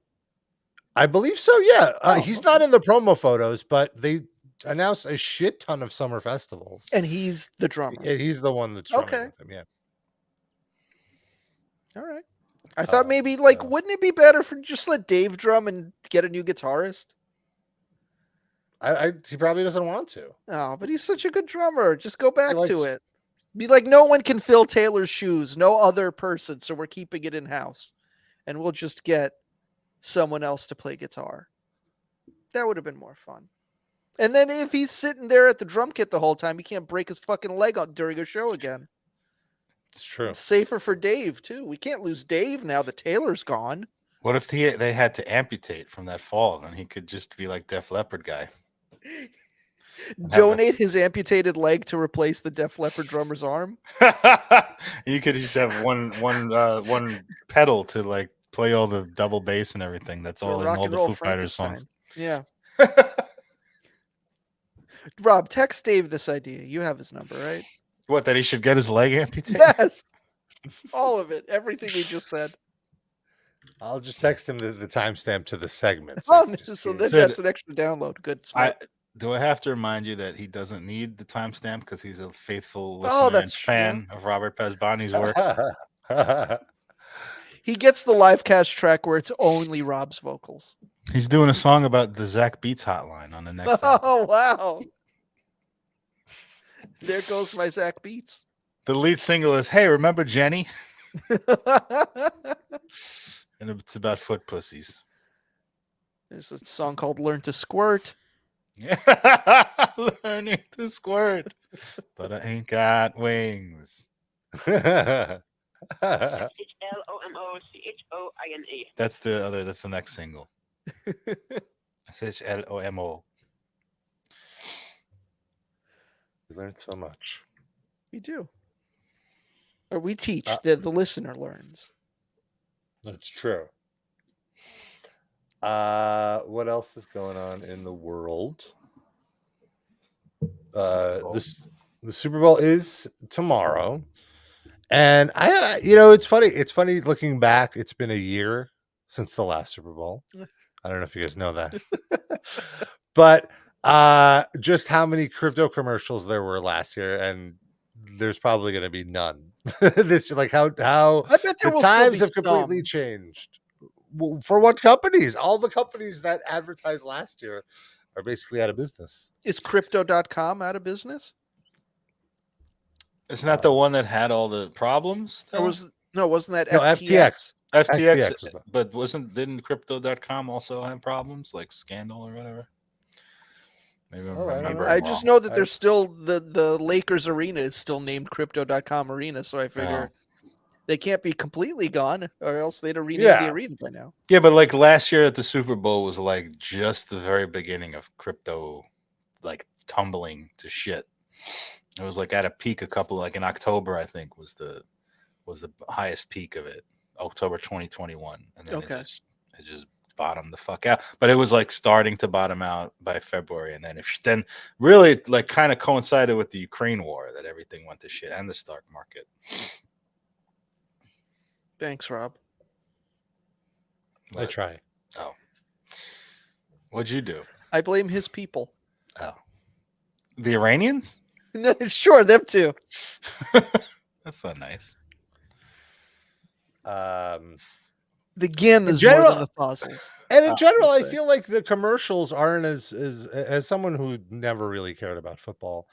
I believe so, yeah. He's not in the promo photos, but they announced a shit ton of summer festivals. And he's the drummer. Yeah, he's the one that's drumming with him, yeah. All right. I thought maybe, wouldn't it be better for just let Dave drum and get a new guitarist? He probably doesn't want to. Oh, but he's such a good drummer. Just go back to it. Be like, no one can fill Taylor's shoes. No other person. So we're keeping it in-house. And we'll just get someone else to play guitar. That would have been more fun. And then if he's sitting there at the drum kit the whole time, he can't break his fucking leg out during a show again. It's true. It's safer for Dave, too. We can't lose Dave now that Taylor's gone. What if they had to amputate from that fall, and he could just be like Def Leppard guy? Donate his amputated leg to replace the Def Leppard drummer's arm? You could just have one pedal to like play all the double bass and everything. That's all in all the Foo Fighters songs. Yeah. Rob, text Dave this idea. You have his number, right? What, that he should get his leg amputated? Yes. All of it. Everything we just said. I'll just text him the timestamp to the segment. Oh, he can just so hear it. that's an extra download. Good. Smart. Do I have to remind you that he doesn't need the timestamp because he's a faithful Oh, listener and that's true. fan of Robert Pesbani's work? He gets the Livecast track where it's only Rob's vocals. He's doing a song about the Zach Beats hotline on the next album. Oh, wow. There goes my Zach Beats. The lead single is "Hey, remember Jenny?" and it's about foot pussies. There's a song called Learn to Squirt. Yeah, learning to squirt, but I ain't got wings. HLOMOCHOINE. That's the next single. HLOMO. We learned so much. We do. Or we teach, the listener learns. That's true. What else is going on in the world? The Super Bowl is tomorrow, and it's funny. It's funny looking back. It's been a year since the last Super Bowl. I don't know if you guys know that, but just how many crypto commercials there were last year, and there's probably going to be none this year. Like how I bet there the will times still have be completely some. changed. For what companies? All the companies that advertised last year are basically out of business. Is crypto.com out of business? Isn't that the one that had all the problems? Or wasn't that No, FTX? FTX was that. But didn't crypto.com also have problems like Scandal or whatever? Maybe I'm remembering I just wrong. know that there's still the Lakers arena is still named crypto.com arena, so I figure they can't be completely gone, or else they'd have renamed the arena by now. Yeah, but like last year at the Super Bowl was like just the very beginning of crypto, like tumbling to shit. It was like at a peak like in October, I think was the highest peak of it, October 2021, and then it just bottomed the fuck out. But it was like starting to bottom out by February, and then really like kind of coincided with the Ukraine war that everything went to shit and the stock market. Thanks, Rob. I try. Oh, what'd you do? I blame his people. Oh, the Iranians? Sure, them too. That's not nice. The Gim is general, more than the fossils. And in general, I feel like the commercials aren't as someone who never really cared about football.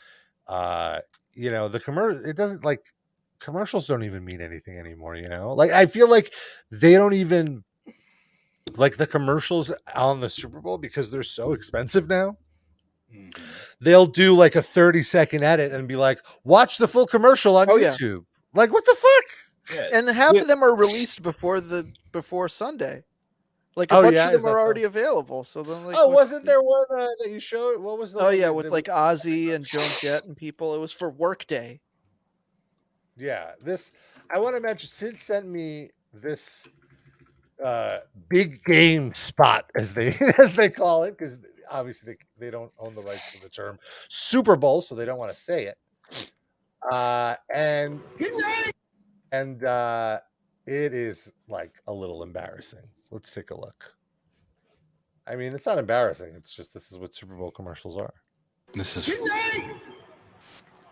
The commercial, it doesn't like commercials don't even mean anything anymore. Like I feel like they don't even like the commercials on the Super Bowl because they're so expensive now. Mm-hmm. They'll do like a 30-second edit and be like, watch the full commercial on YouTube. Yeah. Like, what the fuck? Yeah. And half of them are released before Sunday. Like a bunch of them are already available. So then, like, wasn't there one that you showed? What was the? Oh yeah, with like Ozzy and Joan Jett and people. It was for Workday. Yeah, I want to mention. Sid sent me this big game spot as they call it, because obviously they don't own the rights to the term Super Bowl, so they don't want to say it. And it is like a little embarrassing. Let's take a look. I mean, it's not embarrassing. It's just this is what Super Bowl commercials are. This is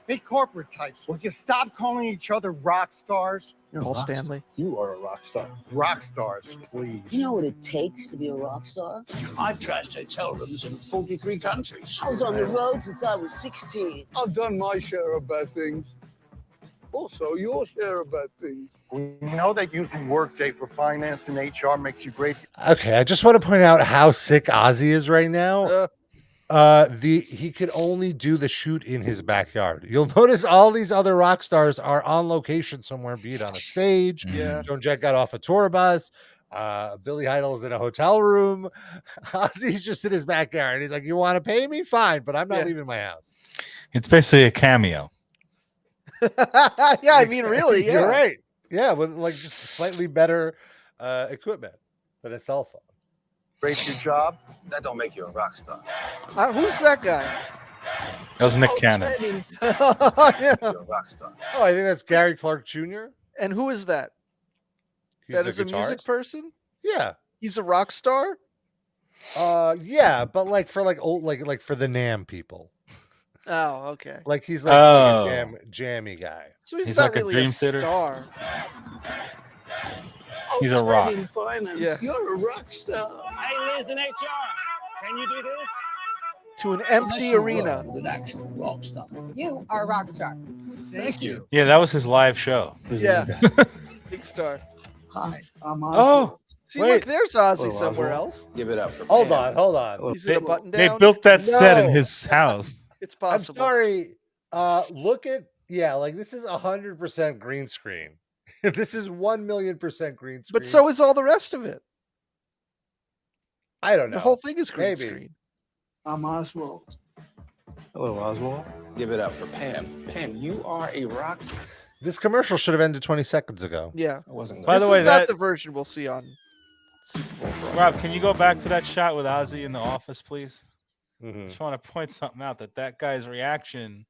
big corporate types. Would you stop calling each other rock stars? Paul Stanley. You are a rock star. Rock stars, please. You know what it takes to be a rock star? I've trashed hotel rooms in 43 countries. I was on the road since I was 16. I've done my share of bad things. Also, your share of bad things. We know that using Workday for finance and HR makes you great. Okay, I just want to point out how sick Ozzy is right now. He could only do the shoot in his backyard. You'll notice all these other rock stars are on location somewhere, be it on a stage. Yeah. Joan Jett got off a tour bus. Billy Idol's in a hotel room. Ozzy's just in his backyard. He's like, "You want to pay me? Fine, but I'm not leaving my house." It's basically a cameo. Yeah, I mean, really, yeah. You're right. Yeah, with like just slightly better equipment than a cell phone. Great your job. That don't make you a rock star. Who's that guy? That was Nick Cannon. Yeah. You're a rock star. I think that's Gary Clark Jr. And who is that? He's That is a music guitarist. person? Yeah. He's a rock star? Yeah, but like for like old like for the Nam people. Oh, okay. Like he's like a Oh. jammy guy. So he's He's not like a really dream theater? star. He's a rock. Outstanding finance. Yeah. You're a rock star. Hey, Liz in HR, can you do this? To an Unless empty you arena. work with an actual rock star. You are a rock star. Thank you. Yeah, that was his live show. Yeah. Big star. Hi, I'm Oh, See, wait. look, there's Ozzy somewhere else. Give it up for Hold Pam. on, hold on. He's in a button They down. built that set in No. his house. It's I'm possible. sorry. Look at like this is 100% green screen. This is 1,000,000% green screen. But so is all the rest of it. I don't know. The whole thing is green Maybe. screen. I'm Oswald. Hello, Oswald. Give it up for Pam. Pam, you are a rock star. This commercial should have ended 20 seconds ago. Yeah. I wasn't By gonna the This way, is not that- the version we'll see on Super Bowl. Rob, broadcast. can you go back to that shot with Ozzy in the office, please? Mhm. Just want to point something out that guy's reaction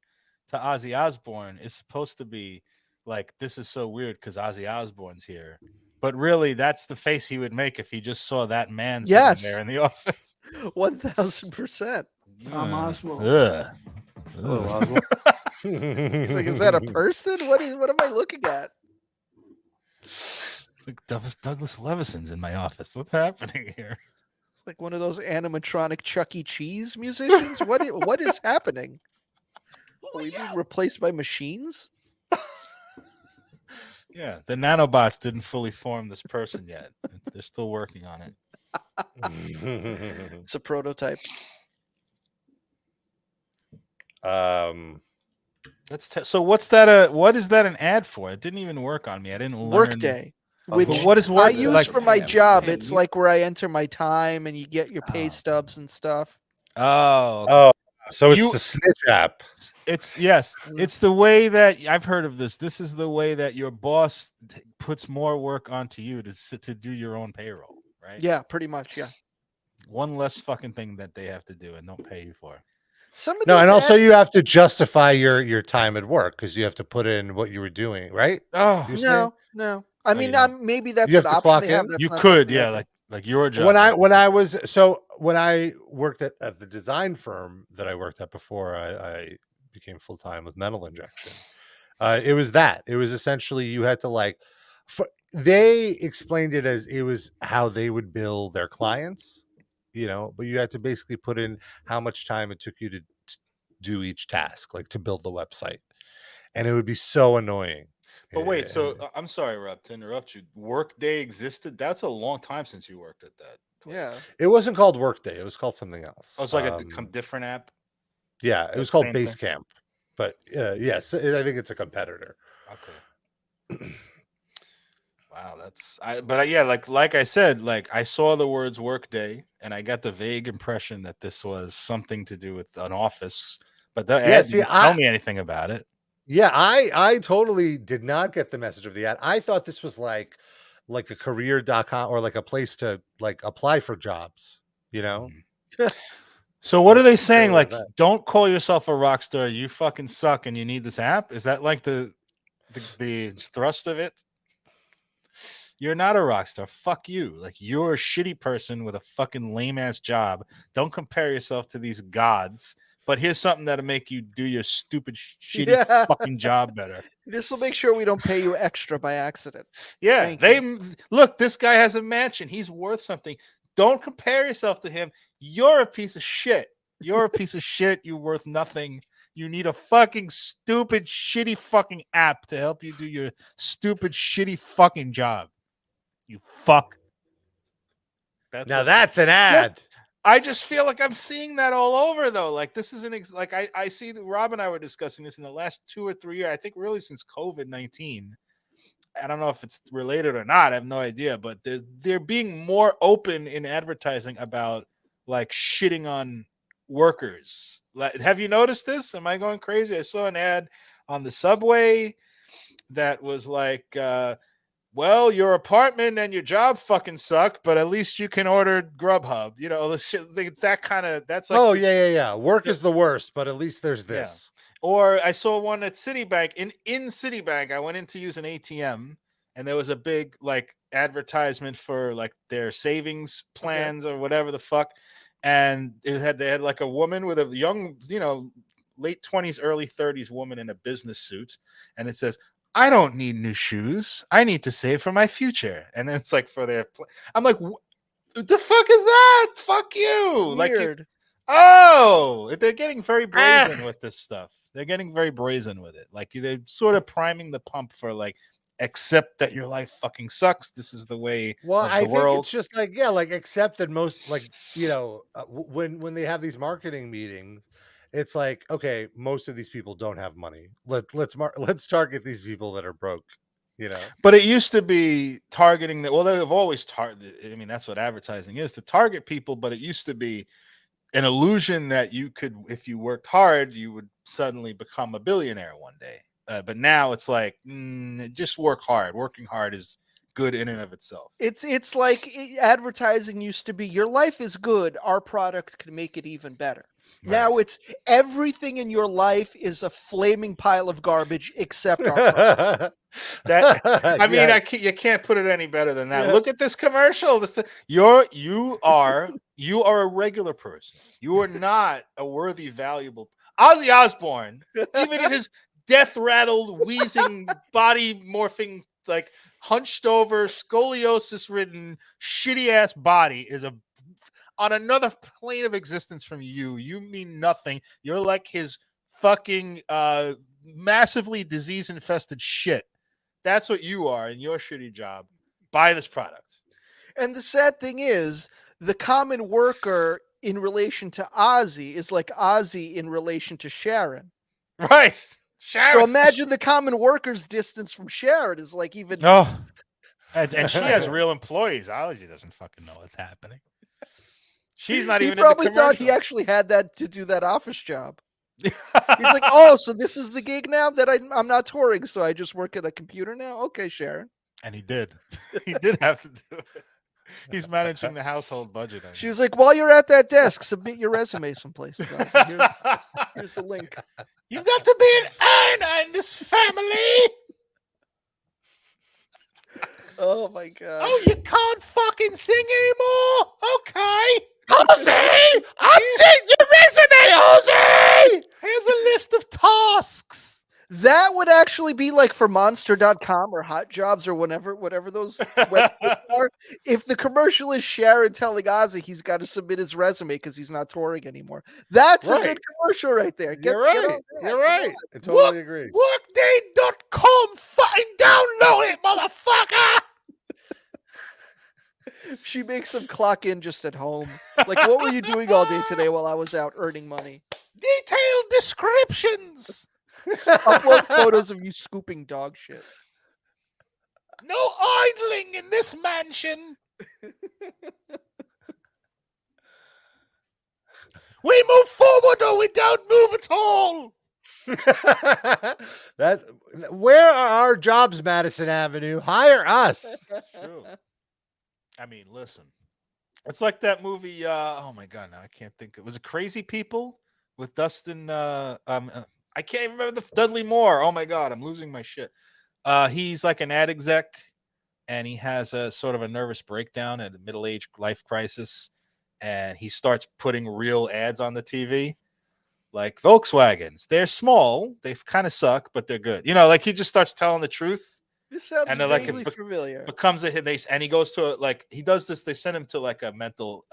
to Ozzy Osbourne is supposed to be like, this is so weird because Ozzy Osbourne's here. But really, that's the face he would make if he just saw that man sitting Yes. there in the office. 1,000%. I'm Oswald. Ugh. Hello, Oswald. He's like, is that a person? What am I looking at? It's like Douglas Levison's in my office. What's happening here? It's like one of those animatronic Chuck E. Cheese musicians. What is happening? Are we being replaced by machines? Yeah, the nanobots didn't fully form this person yet. They're still working on it. It's a prototype. So what's that? What is that an ad for? It didn't even work on me. I didn't learn. Workday, which But what is I work? use like, for my Pam, job. Pam, It's you- like where I enter my time and you get your pay Oh. stubs and stuff. oh, Oh, so it's You- the snitch app. it's the way that I've heard of this. This is the way that your boss puts more work onto you to do your own payroll, right? Yeah, pretty much. Yeah. One less fucking thing that they have to do and don't pay you for. Some of No, these and also ads- you have to justify your time at work because you have to put in what you were doing, right? Oh, You're saying? no. I mean, you don't. maybe that's You an have to option clock they have. in? That's you not could, something I yeah, do. like your job. When I worked at the design firm that I worked at before I became full time with metal injection, it was essentially you had to they explained it as it was how they would bill their clients, but you had to basically put in how much time it took you to do each task, like to build the website, and it would be so annoying. But wait, so I'm sorry, Rob, to interrupt you. Workday existed. That's a long time since you worked at that. Yeah. it wasn't called Workday; it was called something else. Oh, it's like a different app. Yeah, it was Like called same thing? Basecamp, but yes, I think it's a competitor. Okay. Wow, yeah, like I said, like I saw the words Workday, and I got the vague impression that this was something to do with an office, but the ad see, didn't tell me anything about it. Yeah, I totally did not get the message of the ad. I thought this was like a career.com or like a place to like apply for jobs, So what are they saying? Like Like, that. don't call yourself a rock star. You fucking suck, and you need this app. Is that like the thrust of it? You're not a rock star. Fuck you. Like, you're a shitty person with a fucking lame ass job. Don't compare yourself to these gods. But here's something that'll make you do your stupid, shitty Yeah. fucking job better. This will make sure we don't pay you extra by accident. Yeah, Thank look. This guy has a mansion. He's worth something. Don't compare yourself to him. You're a piece of shit. You're a piece of shit. You're worth nothing. You need a fucking stupid, shitty fucking app to help you do your stupid, shitty fucking job. You fuck. That's an ad. I just feel like I'm seeing that all over, though. Like, this is like I see that Rob and I were discussing this in the last 2 or 3 years. I think really since COVID-19. I don't know if it's related or not. I have no idea, but they're being more open in advertising about like shitting on workers. Like, have you noticed this? Am I going crazy? I saw an ad on the subway that was like, well, your apartment and your job fucking suck, but at least you can order Grubhub. The shit, that's like, Oh yeah. Work is the worst, but at least there's this. Or I saw one at Citibank. In Citibank, I went in to use an ATM, and there was a big like advertisement for like their savings plans or whatever the fuck, and they had like a woman with a young, late 20s, early 30s woman in a business suit, and it says, "I don't need new shoes. I need to save for my future." And it's like for their. I'm like, what the fuck is that? Fuck you! Weird. They're getting very brazen with this stuff. They're getting very brazen with it. Like they're sort of priming the pump for like, accept that your life fucking sucks. This is the way Well, of I the think world. it's just like, yeah, like accept that most, like, when they have these marketing meetings, it's like, okay, most of these people don't have money. Let's target these people that are broke. But it used to be targeting that. Well, they have always targeted. I mean, that's what advertising is, to target people. But it used to be an illusion that you could, if you worked hard, you would suddenly become a billionaire one day. But now it's like, just work hard. Working hard is good in and of itself. It's like advertising used to be, your life is good, our product can make it even better. Right. Now it's everything in your life is a flaming pile of garbage except our product. I mean, you can't put it any better than that. Yeah. Look at this commercial. You are a regular person. You are not a worthy, valuable. Ozzy Osbourne, even in his death-rattled, wheezing, body morphing, like hunched over, scoliosis-ridden, shitty-ass body, is on another plane of existence from you. You mean nothing. You're like his fucking massively disease-infested shit. That's what you are in your shitty job. Buy this product. And the sad thing is, the common worker in relation to Ozzy is like Ozzy in relation to Sharon. Right. Sharon. So imagine the common worker's distance from Sharon is like even. Oh. And she has real employees. Ozzy doesn't fucking know what's happening. She's not even. He probably thought he actually had that to do that office job. He's like, oh, so this is the gig now that I'm not touring, so I just work at a computer now? Okay, Sharon. And he did. He did have to do it. He's managing the household budget. She was like, while you're at that desk, submit your resume someplace. Here's the link. You've got to be an earner in this family. Oh, my God. Oh, you can't fucking sing anymore? Okay. Jose! Update your resume, Jose! Here's a list of tasks. That would actually be like for monster.com or hot jobs or whatever those websites are. If the commercial is Sharon telling Ozzy he's got to submit his resume because he's not touring anymore. That's a good commercial right there. You're right. You're right. I totally agree. Workday.com fucking download it, motherfucker! She makes him clock in just at home. Like, what were you doing all day today while I was out earning money? Detailed descriptions. Upload photos of you scooping dog shit. No idling in this mansion. We move forward or we don't move at all. Where are our jobs, Madison Avenue? Hire us. True. I mean, listen. It's like that movie. Oh my God, now I can't think. Was it Crazy People with Dustin? I can't even remember Dudley Moore. Oh my God, I'm losing my shit. He's like an ad exec, and he has a sort of a nervous breakdown at a middle-aged life crisis, and he starts putting real ads on the TV, like Volkswagens. They're small, they kind of suck, but they're good. Like he just starts telling the truth. This sounds vaguely familiar. Becomes a hit, and he goes to he does this. They send him to like a mental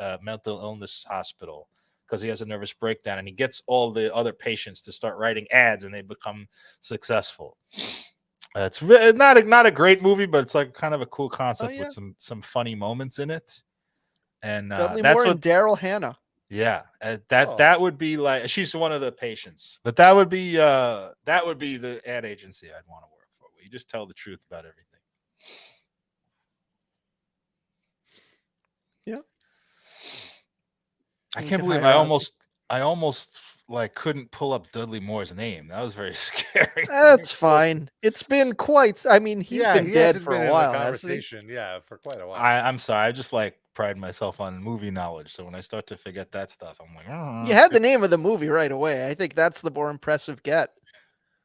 illness hospital because he has a nervous breakdown, and he gets all the other patients to start writing ads, and they become successful. It's not a great movie, but it's like kind of a cool concept with some funny moments in it. And Dudley that's Moore what and Daryl Hannah. Yeah, that would be like, she's one of the patients, but that would be the ad agency I'd want to work for. Where you just tell the truth about everything. Yeah. I can't believe I almost like couldn't pull up Dudley Moore's name. That was very scary. That's fine. It's been quite. I mean, he's been dead for a while, hasn't he? Yeah, for quite a while. I'm sorry. I just like pride myself on movie knowledge. So when I start to forget that stuff, I'm like, You had the name of the movie right away. I think that's the more impressive get.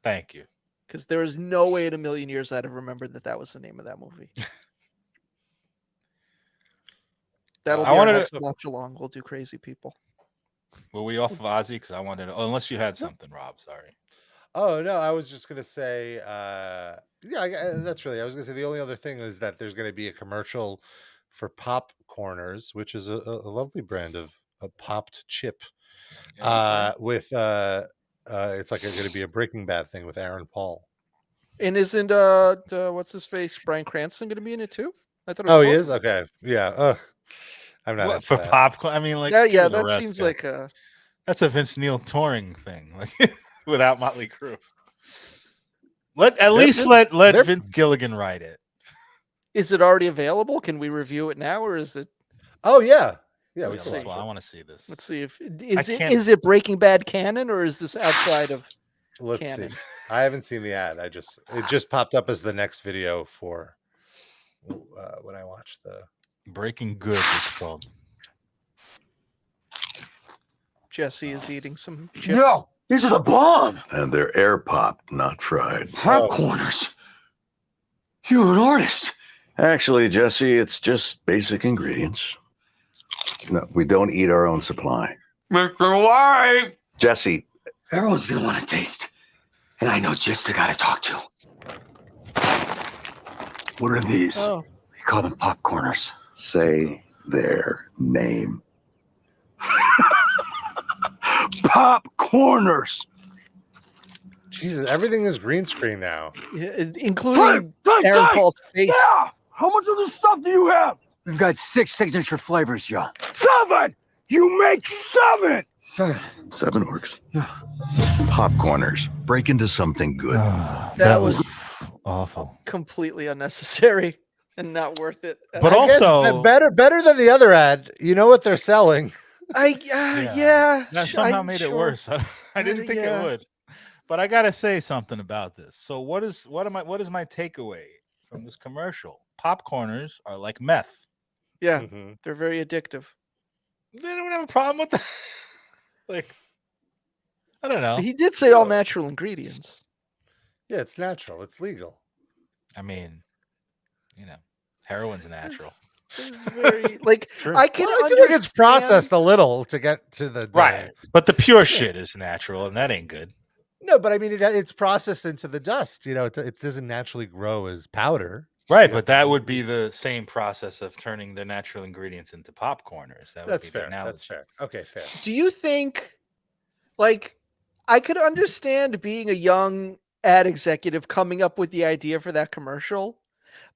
Thank you. Because there is no way in a million years I'd have remembered that was the name of that movie. That'll be our next watch along. We'll do Crazy People. Were we off of Ozzy? Because I wanted to, unless you had something, Rob. Sorry. Oh no, I was just gonna say, that's really. I was gonna say the only other thing is that there's gonna be a commercial for Popcorners, which is a lovely brand of a popped chip. With it's like going to be a Breaking Bad thing with Aaron Paul. And isn't what's his face, Bryan Cranston, going to be in it too? I thought. He is. Okay, yeah. I'm not for popcorn. I mean, like, yeah, that seems like that's a Vince Neil touring thing, like without Motley Crue. Let Vince Gilligan write it. Is it already available? Can we review it now, or is it? Oh yeah. Yeah, I want to see this. Let's see if is it Breaking Bad canon, or is this outside of canon? See. I haven't seen the ad. It just popped up as the next video for when I watched the Breaking Good is called. Jesse is eating some chips. No, these are the bomb. And they're air popped, not fried. Popcorners. You're an artist. Actually, Jesse, it's just basic ingredients. No, we don't eat our own supply. Mr. White. Jesse. Everyone's going to want to taste. And I know just the guy to talk to. What are these? Oh. We call them popcorners. Say their name. Popcorners. Jesus, everything is green screen now. Yeah, including Aaron Paul's face. Yeah. How much of this stuff do you have? We've got 6 signature flavors, John. 7! You make 7! 7 works. Yeah. Popcorners. Break into something good. That was awful. Completely unnecessary and not worth it. But also better than the other ad. You know what they're selling. Yeah. That somehow made it worse. I didn't think it would. But I gotta say something about this. So what is my takeaway from this commercial? Popcorners are like meth. Yeah, they're very addictive. They don't have a problem with that. Like, I don't know. He did say all natural ingredients. Yeah, it's natural. It's legal. I mean, heroin's natural. It's very like True. I can feel understand. like it's processed a little to get to the right, but the pure shit is natural, and that ain't good. No, but I mean it's processed into the dust. It doesn't naturally grow as powder. Right, but that would be the same process of turning the natural ingredients into popcorners. That's fair. That's fair. Okay, fair. Do you think, like, I could understand being a young ad executive coming up with the idea for that commercial,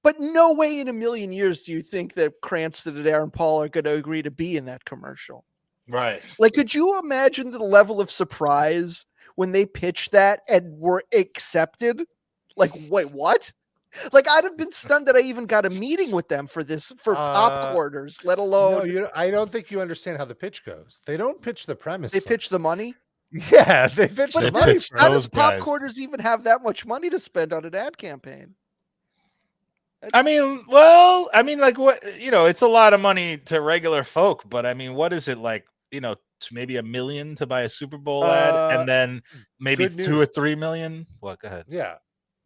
but no way in a million years do you think that Cranston and Aaron Paul are going to agree to be in that commercial. Right. Like, could you imagine the level of surprise when they pitched that and were accepted? Like, wait, what? Like, I'd have been stunned that I even got a meeting with them for Popcorners, let alone. No, I don't think you understand how the pitch goes. They don't pitch the premise. They pitch the money. Yeah, they pitch the money. How does Popcorners even have that much money to spend on an ad campaign? I mean, like what, it's a lot of money to regular folk, but I mean, what is it like, maybe $1 million to buy a Super Bowl ad and then maybe 2 or 3 million? What? Go ahead. Yeah.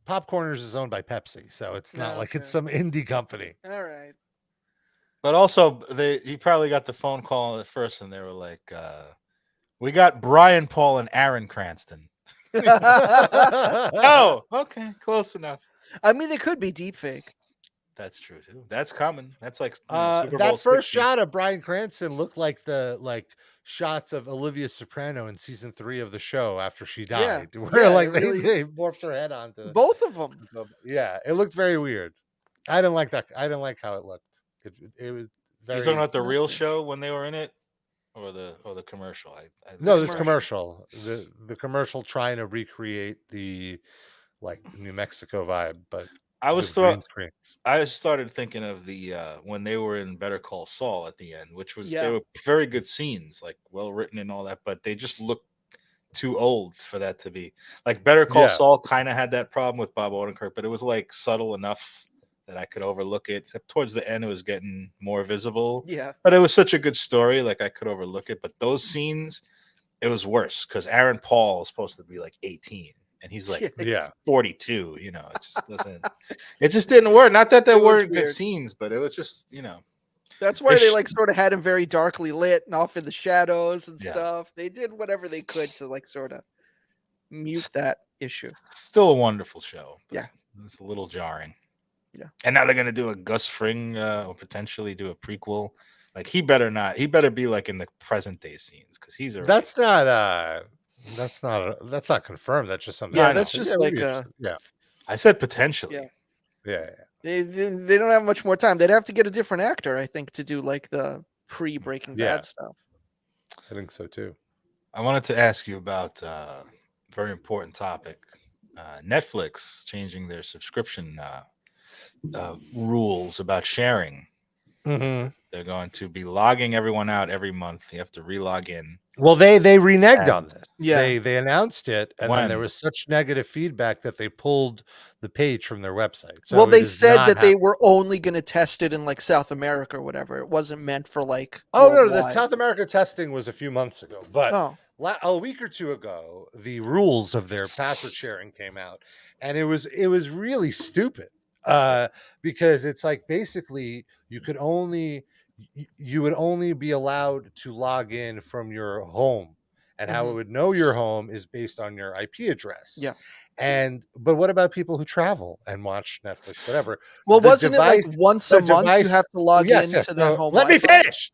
Popcorners is owned by Pepsi, so it's not like it's some indie company. All right. But also, he probably got the phone call at first, and they were like, "We got Brian Paul and Aaron Cranston." Oh, okay, close enough. I mean, they could be deepfake. That's true too. That's common. That's like that Super Bowl first 60. shot of Bryan Cranston looked like the shots of Olivia Soprano in season 3 of the show after she died. Yeah. Where Really... they morphed her head onto both of them. Yeah, it looked very weird. I didn't like that. I didn't like how it looked. It was very. You're talking about the real show when they were in it, or the commercial? No, this commercial. The commercial trying to recreate the New Mexico vibe, but. I started thinking of the when they were in Better Call Saul at the end, which was they were very good scenes, like well written and all that, but they just looked too old for that to be like Better Call Saul kind of had that problem with Bob Odenkirk, but it was like subtle enough that I could overlook it. Except towards the end, it was getting more visible. Yeah, but it was such a good story, like I could overlook it. But those scenes, it was worse because Aaron Paul is supposed to be like 18. and he's like Yeah. 42. You know, it just doesn't. It just didn't work. Not that there It was weren't good weird. scenes, but it was just, you know. That's why they like sort of had him very darkly lit and off in the shadows and Yeah. stuff. They did whatever they could to like sort of mute that issue. Still a wonderful show. But Yeah. it's a little jarring. Yeah. And now they're gonna do a Gus Fring or potentially do a prequel. Like he better not. He better be like in the present day scenes because he's already. That's not confirmed. That's just something. Yeah, I know. that's just Yeah, it would like be a interesting. Yeah. I said potentially. Yeah. Yeah. They don't have much more time. They'd have to get a different actor, I think, to do like the pre-Breaking Yeah. Bad stuff. I think so too. I wanted to ask you about a very important topic. Netflix changing their subscription rules about sharing. Mm-hmm. They're going to be logging everyone out every month. You have to re-log in. Well, they reneged on this. Yeah. They announced it, and then there When? was such negative feedback that they pulled the page from their website. So well, they it is said not that they happening. were only going to test it in like South America or whatever. It wasn't meant for like. Oh no, the worldwide. South America testing was a few months ago, but Oh. a week or two ago, the rules of their password sharing came out, and it was really stupid because it's like basically you would only be allowed to log in from your home, and how it would know your home is based on your IP address. Yeah. But what about people who travel and watch Netflix, whatever? Well, The wasn't it like once a month you have to log yes, into that home? Let me Wi-Fi? finish.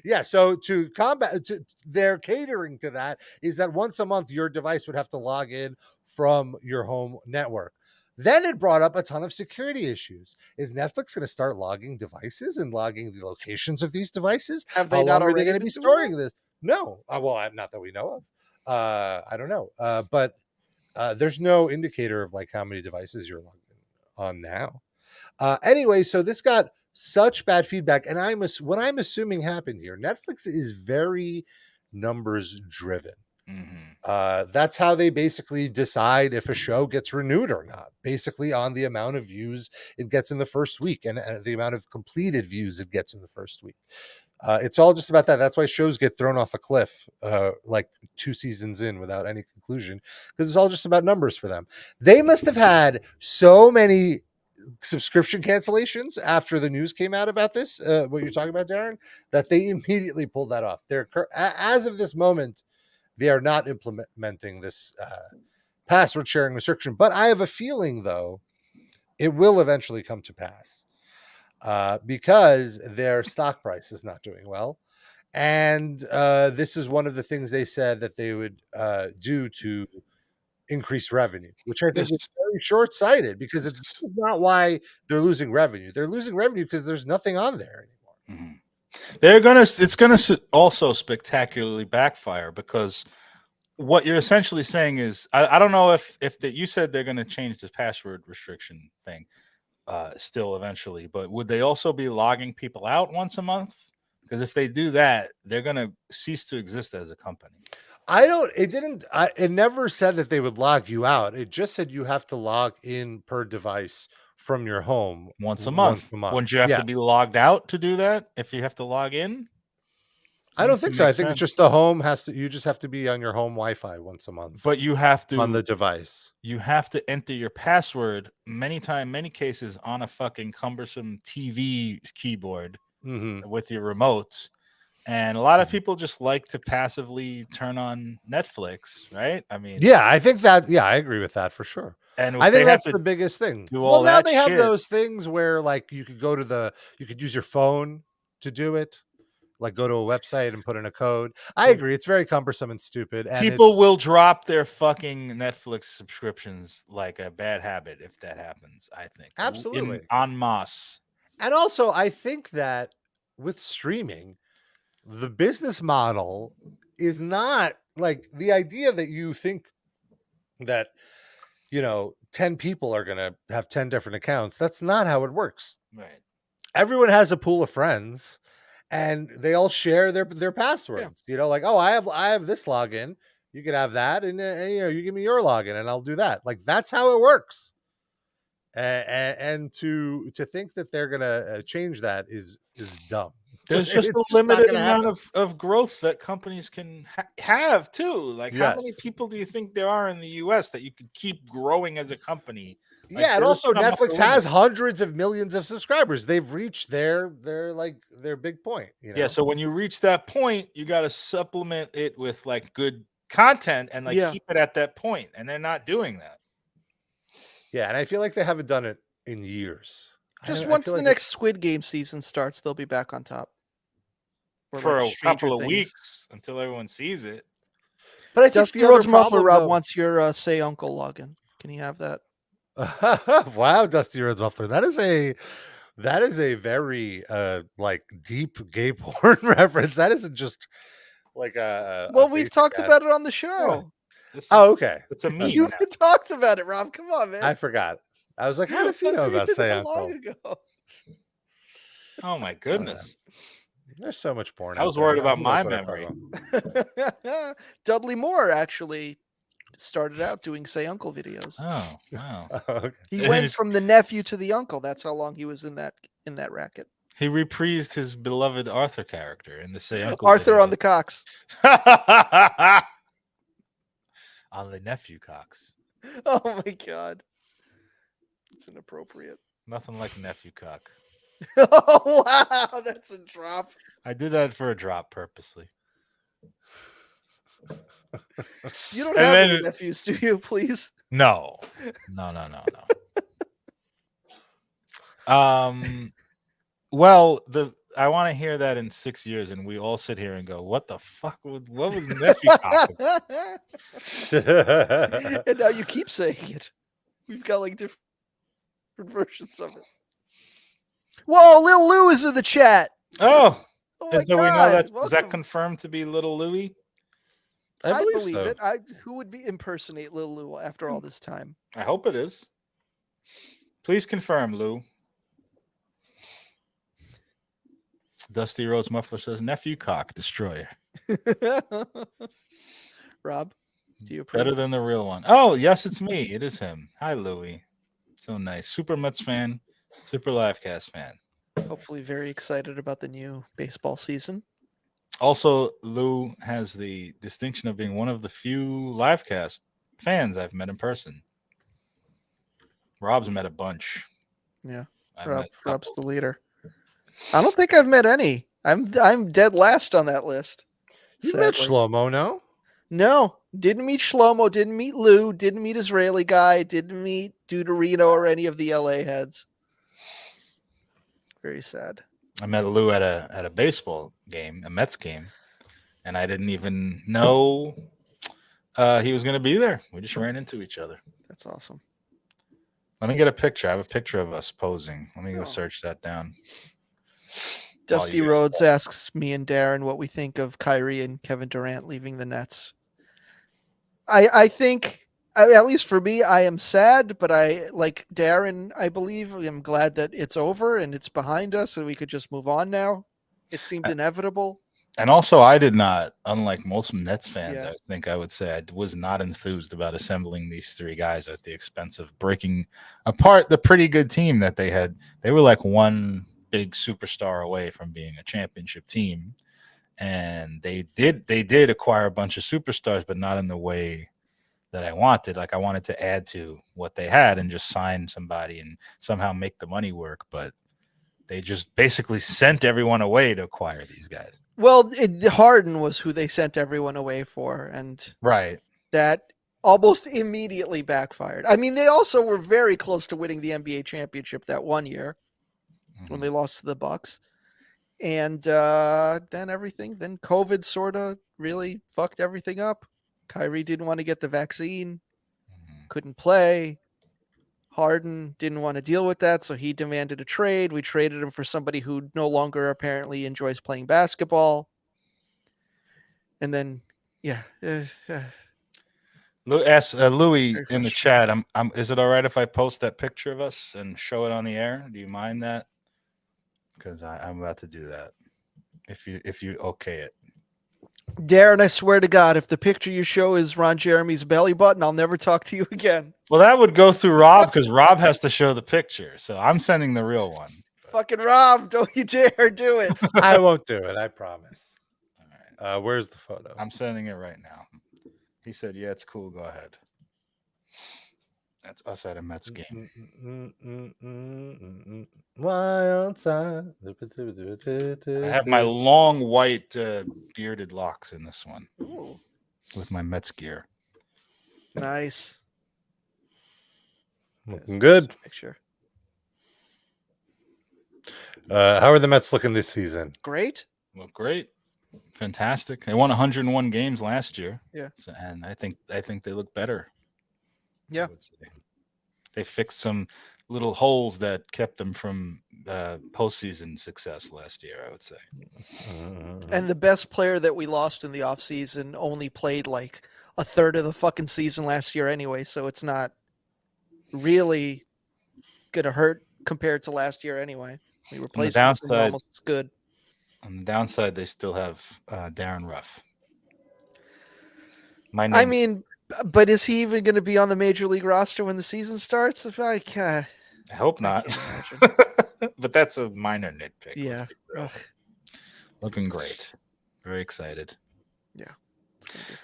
Yeah, so to combat, they're catering to that is that once a month your device would have to log in from your home network. Then it brought up a ton of security issues. Is Netflix going to start logging devices and logging the locations of these devices? Have they How not long are they already going to been be doing storing this? No, well, not that we know of. I don't know, but there's no indicator of like how many devices you're logged in on now. Anyway, so this got such bad feedback, and what I'm assuming happened here. Netflix is very numbers driven. That's how they basically decide if a show gets renewed or not, basically on the amount of views it gets in the first week and the amount of completed views it gets in the first week. It's all just about that. That's why shows get thrown off a cliff like 2 seasons in without any conclusion, because it's all just about numbers for them. They must have had so many subscription cancellations after the news came out about this, what you're talking about, Darren, that they immediately pulled that off. As of this moment, they are not implementing this password sharing restriction, but I have a feeling though it will eventually come to pass because their stock price is not doing well, and this is one of the things they said that they would do to increase revenue, which I think is very short-sighted, because it's not why they're losing revenue. They're losing revenue because there's nothing on there anymore. It's gonna also spectacularly backfire, because what you're essentially saying is, I don't know if you said they're gonna change the password restriction thing still eventually, but would they also be logging people out once a month? Because if they do that, they're gonna cease to exist as a company. It never said that they would log you out. It just said you have to log in per device from your home once a month. Wouldn't you have to be logged out to do that if you have to log in? I don't think so. I think it's just the home you just have to be on your home Wi-Fi once a month. But you have to on the device. You have to enter your password many cases on a fucking cumbersome TV keyboard with your remote. And a lot of people just like to passively turn on Netflix, right? I mean, I think that, I agree with that for sure. And I think that's the biggest thing. Well, now they have those things where like you could you could use your phone to do it, like go to a website and put in a code. I agree. It's very cumbersome and stupid. And people will drop their fucking Netflix subscriptions like a bad habit if that happens, I think. Absolutely. En masse. And also, I think that with streaming, the business model is not like the idea that you think that, 10 people are going to have 10 different accounts. That's not how it works. Right. Everyone has a pool of friends and they all share their passwords. Like, oh, I have this login. You can have that. And you give me your login and I'll do that. Like, that's how it works. And to think that they're going to change that is dumb. There's just It's a not limited gonna amount happen. of growth that companies can have too. Like, how many Yes. people do you think there are in the U.S. that you could keep growing as a company? Like, Yeah, and there's also some upper Netflix has limit. hundreds of millions of subscribers. They've reached their big point. You know? Yeah, so when you reach that point, you got to supplement it with like good content and like Yeah. keep it at that point, and they're not doing that. Yeah, and I feel like they haven't done it in years. Just I once feel the like next Squid Game season starts, they'll be back on top. Or For like a Stranger couple of Things. weeks until everyone sees it. But I think Dusty the other Rhodes Muffler problem, Rob though- wants your Say Uncle login. Can you have that? Wow, Dusty Rhodes Muffler. That is a very like deep gay porn reference. That isn't just like a Well, we've basic talked ad. about it on the show. Oh, okay. It's a meme. You've now. talked about it, Rob. Come on, man. I forgot. I was like, how does he Wasn't know about even Say that Uncle? long ago. Oh my goodness. There's so much porn. I was out there. worried about Who knows my what I'm talking memory. about? Dudley Moore actually started out doing Say Uncle videos. Oh, wow. Oh, okay. He And went he's- from the nephew to the uncle. That's how long he was in that racket. He reprised his beloved Arthur character in the Say Uncle Arthur video. on the Cox. On the nephew Cox. Oh my god. It's inappropriate. Nothing like nephew cock. Oh wow, that's a drop. I did that for a drop purposely. You don't And have then any it- nephews, do you, please? No. No. Well, I want to hear that in 6 years, and we all sit here and go, "What the fuck? What was nephew cock?" And now you keep saying it. We've got like different versions of it. Whoa, Lil Lou is in the chat. Oh, Oh my do we know God, that? Is welcome. that confirmed to be Little Louie? I believe so. it. Who would be impersonate Lil Lou after all this time? I hope it is. Please confirm, Lou. Dusty Rhodes Muffler says, "Nephew cock destroyer." Rob, do you approve? Better than the real one. Oh, yes, it's me. It is him. Hi, Louie. So nice. Super Mets fan. Super Livecast fan. Hopefully very excited about the new baseball season. Also, Lou has the distinction of being one of the few Livecast fans I've met in person. Rob's met a bunch. Yeah. I've met a Rob's couple. the leader. I don't think I've met any. I'm dead last on that list. You met sadly. Shlomo, no? No, didn't meet Shlomo, didn't meet Lou, didn't meet Israeli guy, didn't meet Deuterino or any of the LA heads. Very sad. I met Lou at a baseball game, a Mets game, and I didn't even know he was going to be there. We just ran into each other. That's awesome. Let me get a picture. I have a picture of us posing. Let me go Oh. search that down. Dusty you guys Rhodes asks me and Darren what we think of Kyrie and Kevin Durant leaving the Nets. I think, at least for me, I am sad, but I, like Darren, I believe, I'm glad that it's over and it's behind us and we could just move on now. It seemed inevitable. And also, I did not, unlike most Nets fans, Yeah. I think I would say I was not enthused about assembling these three guys at the expense of breaking apart the pretty good team that they had. They were like one big superstar away from being a championship team. And they did acquire a bunch of superstars, but not in the way that I wanted. Like, I wanted to add to what they had and just sign somebody and somehow make the money work. But they just basically sent everyone away to acquire these guys. Well, Harden was who they sent everyone away for, and Right. that almost immediately backfired. I mean, they also were very close to winning the NBA championship that one year when they lost to the Bucks. And then COVID sort of really fucked everything up. Kyrie didn't want to get the vaccine, couldn't play. Harden didn't want to deal with that, so he demanded a trade. We traded him for somebody who no longer apparently enjoys playing basketball. And then, Louis Very in the chat. Is it all right if I post that picture of us and show it on the air? Do you mind that? Because I'm about to do that. If you okay it. Darren, I swear to God, if the picture you show is Ron Jeremy's belly button, I'll never talk to you again. Well, that would go through Rob because Rob has to show the picture. So I'm sending the real one. Fucking Rob, don't you dare do it. I won't do it. I promise. All right. Where's the photo? I'm sending it right now. He said, "Yeah, it's cool. Go ahead." That's us at a Mets game. Wild side. I have my long white bearded locks in this one Ooh, with my Mets gear. nice. Looking good. Picture. How are the Mets looking this season? Great. Look great, fantastic. They won 101 games last year. Yeah. And I think they look better. Yeah. I would say. They fixed some little holes that kept them from postseason success last year, I would say. And the best player that we lost in the offseason only played like a third of the fucking season last year anyway, so it's not really gonna hurt compared to last year anyway. We replaced something almost as good. On the downside, they still have Darren Ruff. I mean, but is he even going to be on the major league roster when the season starts? If I hope not. But that's a minor nitpick. Yeah. Looking great. Very excited. Yeah. It's going to be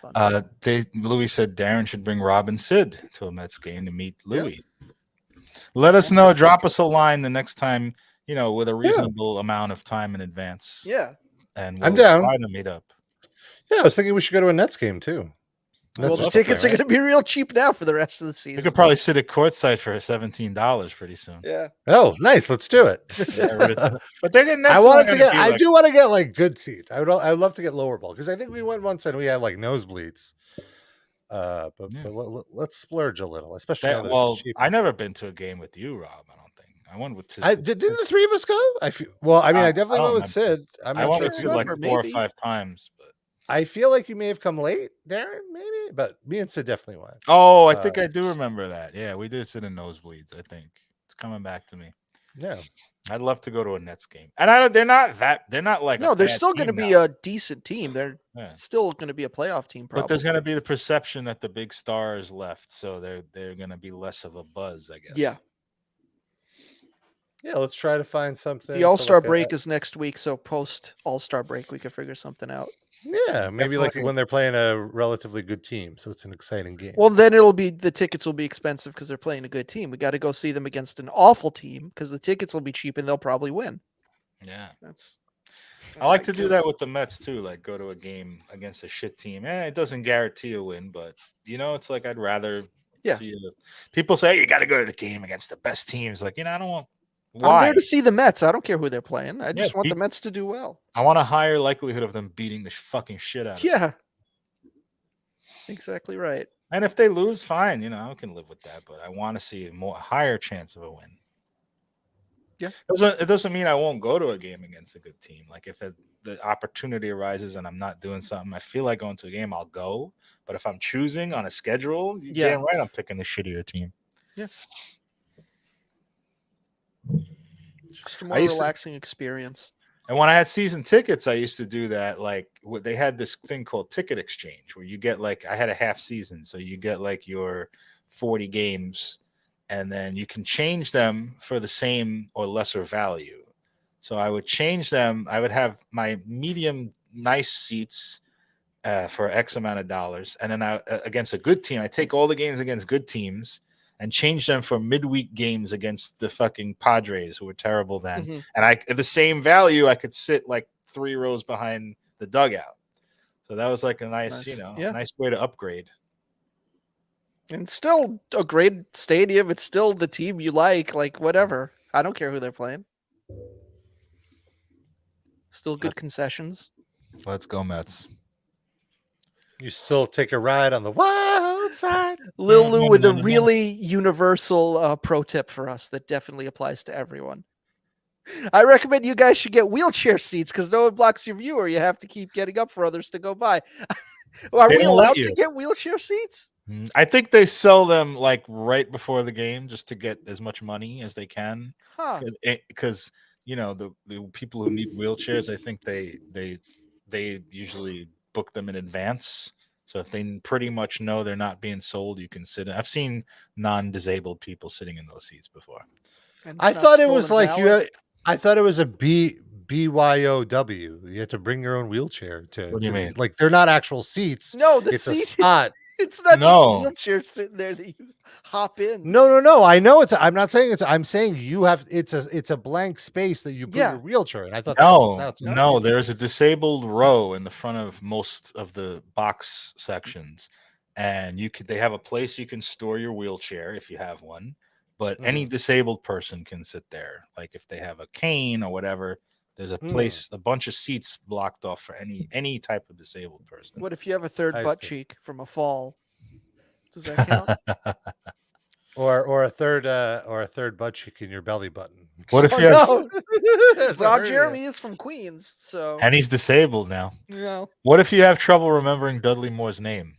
fun. Louis said Darren should bring Rob and Sid to a Mets game to meet Louis. Yeah. Let us know. Drop us a line the next time, with a reasonable amount of time in advance. Yeah. And I'm down. Try to meet up. Yeah, I was thinking we should go to a Nets game too. Well, the tickets are going to be real cheap now for the rest of the season. We could probably sit at courtside for $17 pretty soon. Yeah. Oh, nice. Let's do it. But they're getting. I do want to get like good seats. I'd love to get lower ball because I think we went once and we had like nosebleeds. But let's splurge a little, especially now that it's cheap. I never been to a game with you, Rob. I don't think I went with. Didn't the three of us go? I definitely went with Sid. I went with Sid like 4 or 5 times, but. I feel like you may have come late, Darren, maybe, but me and Sid definitely went. Oh, I think I do remember that. Yeah, we did sit in nosebleeds. I think it's coming back to me. Yeah, I'd love to go to a Nets game, and they're not like they're still going to be a decent team. They're still going to be a playoff team, probably. But there's going to be the perception that the big stars left, so they're going to be less of a buzz, I guess. Yeah. Yeah, let's try to find something. The All-Star break is next week, so post All-Star break, we can figure something out. Yeah, maybe like when they're playing a relatively good team, so it's an exciting game. Well, then the tickets will be expensive because they're playing a good team. We got to go see them against an awful team because the tickets will be cheap and they'll probably win. Yeah, that's I like to do that with the Mets too. Like go to a game against a shit team. It doesn't guarantee a win, but it's like I'd rather. Yeah. See people say you got to go to the game against the best teams. Like I don't want. Why? I'm there to see the Mets. I don't care who they're playing. I just want the Mets to do well. I want a higher likelihood of them beating the fucking shit out of them. Yeah. Exactly right. And if they lose, fine. I can live with that. But I want to see a higher chance of a win. Yeah. It doesn't mean I won't go to a game against a good team. Like if the opportunity arises and I'm not doing something, I feel like going to a game, I'll go. But if I'm choosing on a schedule, damn right I'm picking the shittier team. Yeah. Just a more relaxing experience. And when I had season tickets, I used to do that. Like they had this thing called ticket exchange where you get I had a half season. So you get like your 40 games and then you can change them for the same or lesser value. So I would change them. I would have my medium nice seats for X amount of dollars. And then against a good team, I take all the games against good teams and change them for midweek games against the fucking Padres, who were terrible then. Mm-hmm. And at the same value, I could sit like 3 rows behind the dugout. So that was like a nice nice way to upgrade. And still a great stadium. It's still the team you like whatever. I don't care who they're playing. Still good concessions. Let's go, Mets. You still take a ride on the wild side. Lil Lou with a really universal pro tip for us that definitely applies to everyone. I recommend you guys should get wheelchair seats because no one blocks your view or you have to keep getting up for others to go by. Are we allowed to get wheelchair seats? I think they sell them like right before the game just to get as much money as they can. Because the people who need wheelchairs, I think they usually book them in advance. So if they pretty much know they're not being sold, you can sit in. I've seen non-disabled people sitting in those seats before. I thought it was like I thought it was a BYOW. You had to bring your own wheelchair to What do you these. mean? Like they're not actual seats. No, the It's a seat. spot. It's not No. just a wheelchair sitting there that you hop in. No. I know I'm not saying it's. I'm saying you have. It's a blank space that you put Yeah. your wheelchair in. I thought No. There's a disabled row in the front of most of the box sections, and they have a place you can store your wheelchair if you have one. But any disabled person can sit there. Like if they have a cane or whatever, there's a place, a bunch of seats blocked off for any type of disabled person. What if you have a third butt cheek from a fall? Does that count? or a third butt cheek in your belly button. What if you have? Rob Jeremy is from Queens, so And he's disabled now. No. What if you have trouble remembering Dudley Moore's name?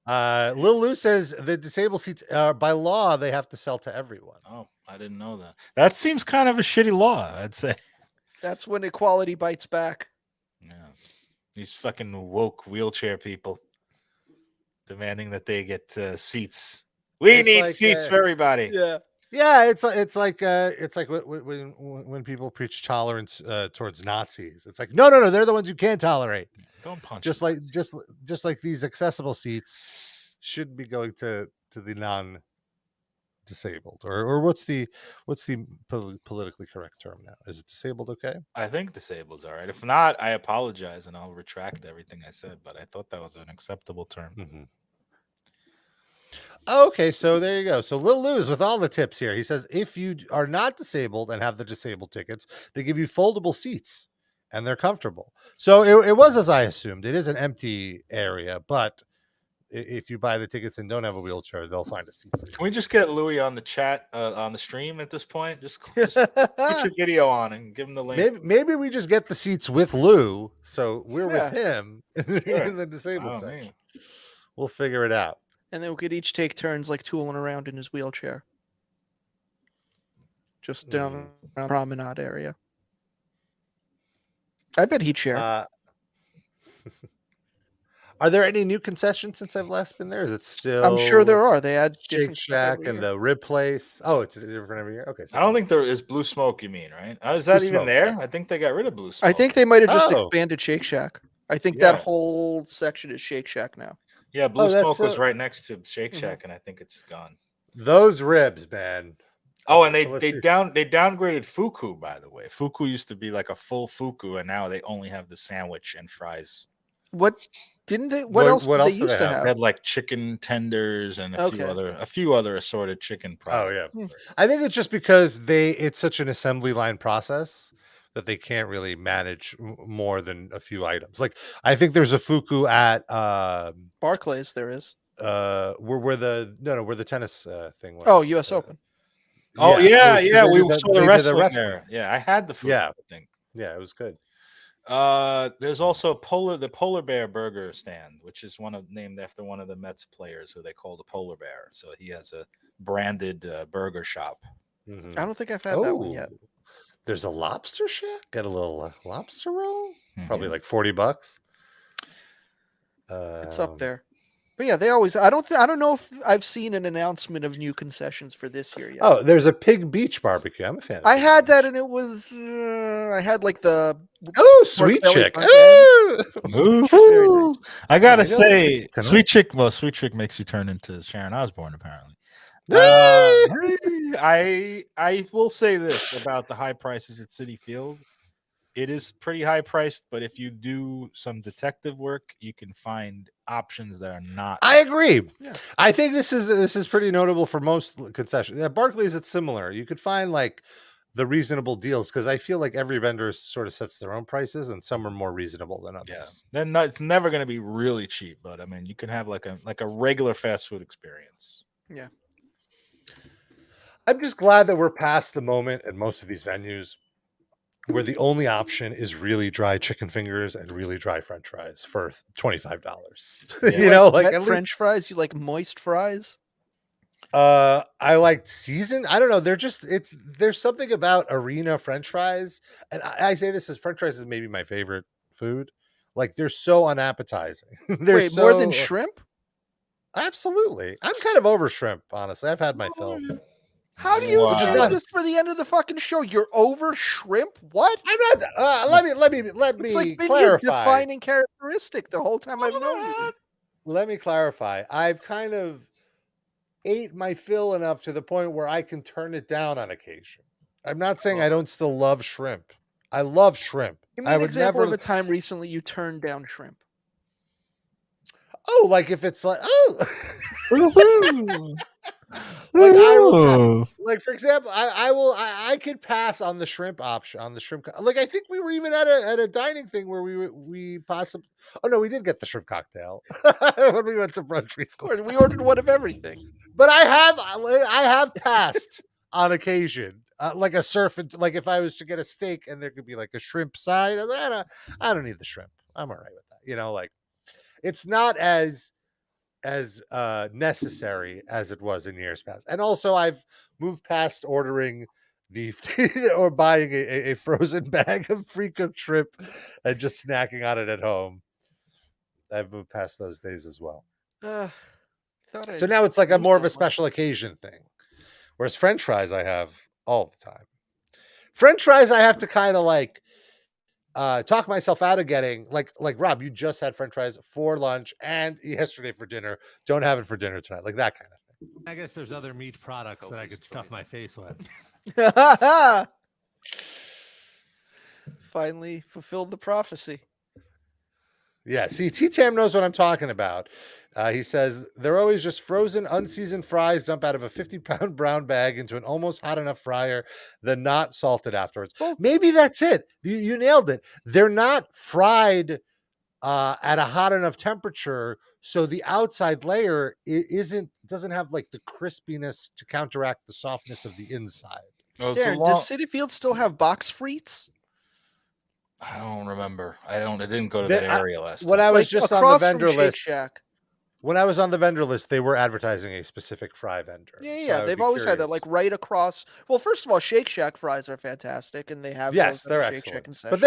Lil Lou says the disabled seats by law they have to sell to everyone. Oh, I didn't know that. That seems kind of a shitty law, I'd say. That's when equality bites back. Yeah. These fucking woke wheelchair people demanding that they get seats. We need seats for everybody. Yeah. Yeah, it's like when people preach tolerance towards Nazis. It's like no, they're the ones you can't tolerate. Don't punch. Just like these accessible seats should be going to the non-disabled or what's the politically correct term now? Is it disabled? Okay, I think disabled's all right. If not, I apologize and I'll retract everything I said. But I thought that was an acceptable term. Mm-hmm. Okay, so there you go. So Lil Lou's with all the tips here. He says if you are not disabled and have the disabled tickets, they give you foldable seats and they're comfortable. So it was as I assumed. It is an empty area, but if you buy the tickets and don't have a wheelchair, they'll find a seat for you. Can we just get Louis on the chat on the stream at this point? Just put your video on and give him the link. Maybe we just get the seats with Lou, so we're with him in the disabled section. Man. We'll figure it out. And then we could each take turns like tooling around in his wheelchair. Just down around the promenade area. I bet he'd share. Are there any new concessions since I've last been there? Is it still? I'm sure there are. They add Shake Shack and the Rib Place. Oh, it's different every year. Okay, so I don't think there is Blue Smoke. You mean, right? Is that Blue even Smoke, there? yeah. I think they got rid of Blue Smoke. I think they might have just expanded Shake Shack. I think that whole section is Shake Shack now. Yeah, Blue Smoke was right next to Shake Shack, and I think it's gone. Those ribs, man. Oh, and they downgraded Fuku, by the way. Fuku used to be like a full Fuku, and now they only have the sandwich and fries. What didn't they? What else did they used to have? They had like chicken tenders and a few other assorted chicken products. Oh yeah, I think it's just because it's such an assembly line process that they can't really manage more than a few items. Like I think there's a Fuku at Barclays. There is where the tennis thing was. Oh, U.S. Open. Oh yeah, we saw the wrestling there. Yeah, I had the food. Yeah, I think. Yeah, it was good. There's also the Polar Bear Burger stand, which is named after one of the Mets players who they call the Polar Bear. So he has a branded burger shop. Mm-hmm. I don't think I've had that one yet. There's a lobster shack. Got a little lobster roll. Probably like $40. It's up there. But yeah, they always. I don't know if I've seen an announcement of new concessions for this year yet. Oh, there's a Pig Beach barbecue. I'm a fan. I had that, and it was. I had like the Sweet Chick. Ooh. I gotta say, Sweet Chick. Well, Sweet Chick makes you turn into Sharon Osbourne, apparently. I will say this about the high prices at Citi Field. It is pretty high priced, but if you do some detective work, you can find options that are not. I agree. Yeah. I think this is pretty notable for most concessions. At Barclays, it's similar. You could find like the reasonable deals because I feel like every vendor sort of sets their own prices, and some are more reasonable than others. Yeah, then it's never going to be really cheap, but I mean, you can have like a regular fast food experience. Yeah. I'm just glad that we're past the moment at most of these venues where the only option is really dry chicken fingers and really dry French fries for $25. Yeah. Like French fries. You like moist fries? I like seasoned. I don't know. There's something about arena French fries, and I say this as French fries is maybe my favorite food. Like they're so unappetizing. Wait, more than shrimp? Absolutely. I'm kind of over shrimp, honestly. I've had my fill. How do you Wow. save this for the end of the fucking show? You're over shrimp? What? I'm not. Let me It's like been your clarify. defining characteristic the whole time I've known you. Let me clarify. I've kind of ate my fill enough to the point where I can turn it down on occasion. I'm not saying I don't still love shrimp. I love shrimp. Give me I an would example never. of a time recently you turned down shrimp. Oh, like if it's like Woohoo! like I will Woohoo! like for example, I could pass on the shrimp option on the shrimp. Like I think we were even at a dining thing where we possibly. Oh no, we did get the shrimp cocktail when we went to brunch recently. Of course, we ordered one of everything. But I have passed on occasion, like a surf. Like if I was to get a steak and there could be like a shrimp side, I don't need the shrimp. I'm all right with that. You know, like it's not as necessary as it was in years past. And also, I've moved past ordering the or buying a frozen bag of pre-cooked shrimp and just snacking on it at home. I've moved past those days as well. So now it's like a more of a special occasion thing. Whereas French fries I have all the time. French fries I have to kind of like talk myself out of getting like Rob, you just had French fries for lunch and yesterday for dinner. Don't have it for dinner tonight. Like that kind of thing. I guess there's other meat products that I could stuff my face with. Finally fulfilled the prophecy. Yeah, see, T-Tam knows what I'm talking about. He says, they're always just frozen, unseasoned fries dumped out of a 50-pound brown bag into an almost hot enough fryer, then not salted afterwards. Maybe that's it. You nailed it. They're not fried at a hot enough temperature, so the outside layer doesn't have like the crispiness to counteract the softness of the inside. Darren, does City Field still have box frites? I don't remember. I didn't go to that area last time. When I was just on the vendor list, Shack. When I was on the vendor list, they were advertising a specific fry vendor. Yeah, so they've always had that, like right across. Well, first of all, Shake Shack fries are fantastic, and they have they're Shake excellent. Shack But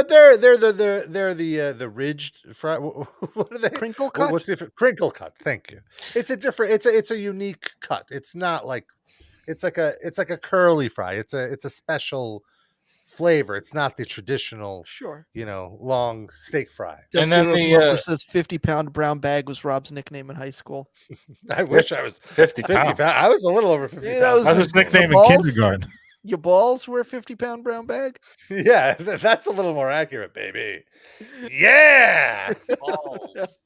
they're the ridged fry. What are they? Crinkle cut. What's the crinkle cut? Thank you. It's a different. It's a unique cut. It's not like it's like a curly fry. It's a special flavor. It's not the traditional, long steak fry. And then the says 50-pound brown bag was Rob's nickname in high school. I wish I was 50 pounds. I was a little over 50 pounds. That was his nickname in kindergarten. Your balls were a 50-pound brown bag? Yeah, that's a little more accurate, baby. Yeah. Balls.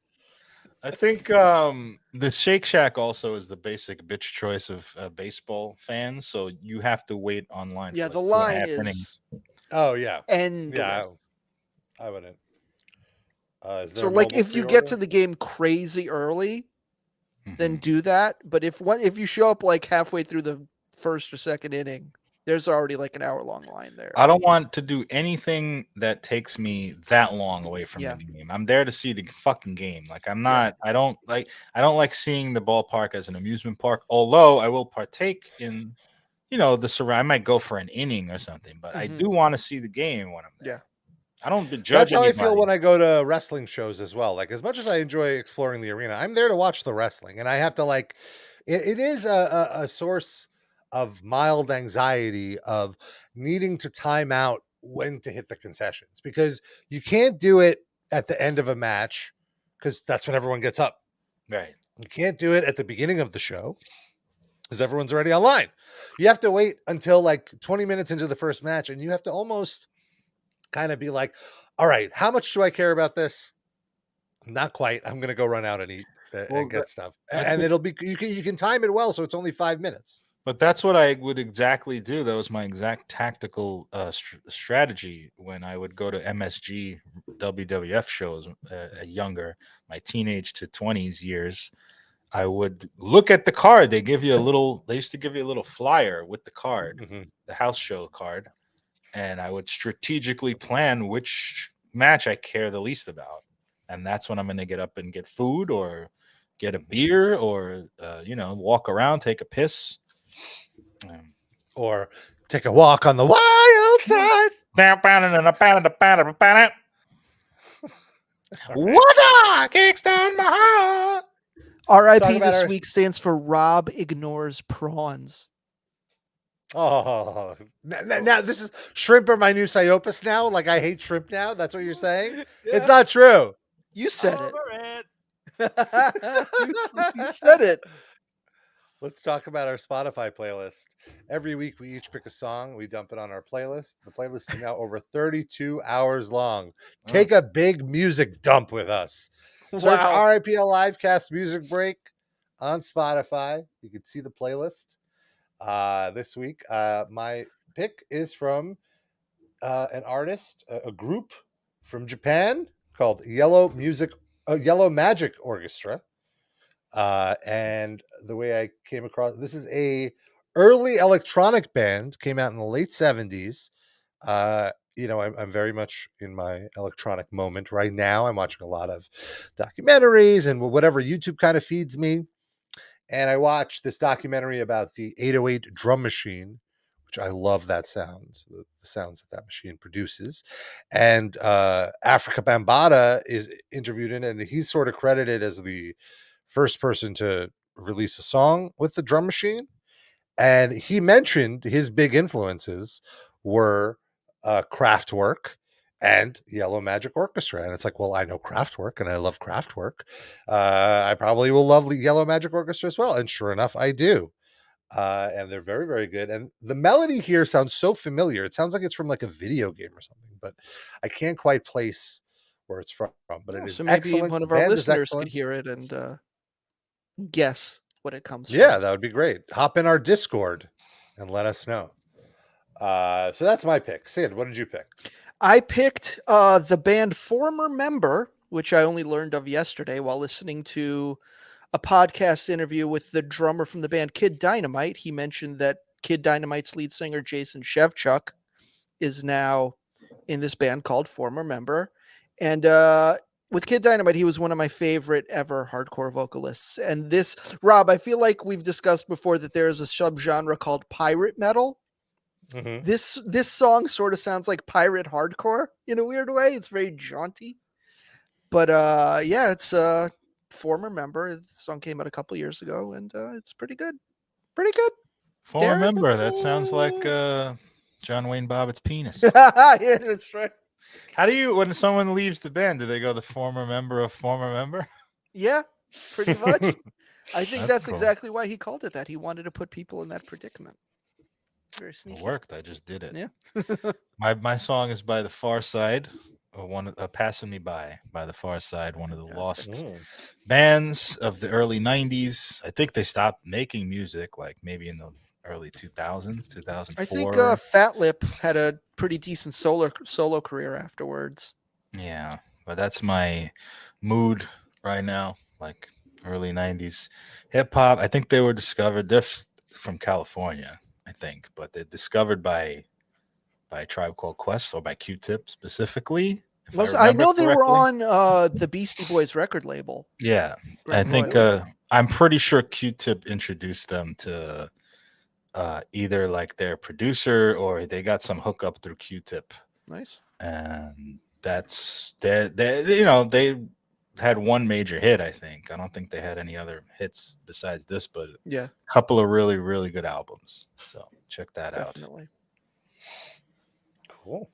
I think the Shake Shack also is the basic bitch choice of baseball fans. So you have to wait online. Yeah, for the like line is. Oh yeah. Endless. Yeah, I wouldn't. So like, if you get to the game crazy early, then do that. But if you show up like halfway through the first or second inning, there's already like an hour-long line there. I don't want to do anything that takes me that long away from the game. I'm there to see the fucking game. Like I'm not. I don't like seeing the ballpark as an amusement park. Although I will partake in, the surround. I might go for an inning or something, but I do want to see the game when I'm there. Yeah. I don't judge. That's how anybody. I feel when I go to wrestling shows as well. Like as much as I enjoy exploring the arena, I'm there to watch the wrestling, and I have to like. It is a source of mild anxiety of needing to time out when to hit the concessions, because you can't do it at the end of a match because that's when everyone gets up. Right. You can't do it at the beginning of the show because everyone's already online. You have to wait until like 20 minutes into the first match, and you have to almost kind of be like, all right, how much do I care about this? Not quite. I'm going to go run out and eat and get stuff. And it'll be, you can time it well. So it's only 5 minutes. But that's what I would exactly do. That was my exact tactical strategy when I would go to MSG WWF shows younger, my teenage to 20s years. I would look at the card. They used to give you a little flyer with the card, the house show card. And I would strategically plan which match I care the least about. And that's when I'm going to get up and get food or get a beer or, walk around, take a piss. Or take a walk on the wild side. Water kicks down my heart. R.I.P. this week stands for Rob ignores prawns. Oh, now this is shrimp are my new Psyopus now? Like I hate shrimp now? That's what you're saying? It's not true. You said Over it. it. You said it. Let's talk about our Spotify playlist. Every week we each pick a song, we dump it on our playlist. The playlist is now over 32 hours long. Take a big music dump with us. Search Wow. RIPL Livecast Music Break on Spotify. You can see the playlist. This week, my pick is from an artist, a group from Japan called Yellow Magic Orchestra. And the way I came across this is a early electronic band, came out in the late 70s. I'm very much in my electronic moment right now. I'm watching a lot of documentaries and whatever YouTube kind of feeds me. And I watched this documentary about the 808 drum machine, which I love that sound, the sounds that machine produces. And Africa Bambaataa is interviewed in it, and he's sort of credited as the first person to release a song with the drum machine. And he mentioned his big influences were Kraftwerk and Yellow Magic Orchestra. And it's like, well, I know Kraftwerk and I love Kraftwerk. I probably will love the Yellow Magic Orchestra as well. And sure enough, I do. And they're very, very good. And the melody here sounds so familiar. It sounds like it's from like a video game or something, but I can't quite place where it's from. But it is So maybe excellent. one of The our band is listeners could excellent. hear it and guess what it comes Yeah, from. that would be great. Hop in our Discord and let us know. So that's my pick. Sid, what did you pick? I picked the band Former Member, which I only learned of yesterday while listening to a podcast interview with the drummer from the band Kid Dynamite. He mentioned that Kid Dynamite's lead singer Jason Shevchuk is now in this band called Former Member. And with Kid Dynamite, he was one of my favorite ever hardcore vocalists. And this, Rob, I feel like we've discussed before that there is a subgenre called pirate metal. Mm-hmm. This song sort of sounds like pirate hardcore in a weird way. It's very jaunty. But yeah, it's Former Member. The song came out a couple years ago, and it's pretty good. Pretty good. Former Darren? member. That sounds like John Wayne Bobbitt's penis. Yeah, that's right. How do you, when someone leaves the band, do they go the former member of former member? Yeah, pretty much. I think that's cool. exactly why he called it that. He wanted to put people in that predicament. Very sneaky. It worked. I just did it. Yeah. my song is by The Far Side. Passing Me By The Far Side, one of the lost bands of the early 90s. I think they stopped making music like maybe in the early 2000s, 2004. I think Fat Lip had a pretty decent solo career afterwards. Yeah, but that's my mood right now, like early 90s hip hop. I think they were discovered. They're from California, I think, but they're discovered by Tribe Called Quest or by Q-Tip specifically. I know they were on the Beastie Boys record label. Yeah, I think I'm pretty sure Q-Tip introduced them to either like their producer or they got some hookup through Q-Tip. Nice. And that's they had one major hit, I think. I don't think they had any other hits besides this, but yeah, a couple of really, really good albums. So check that out. Definitely. Cool.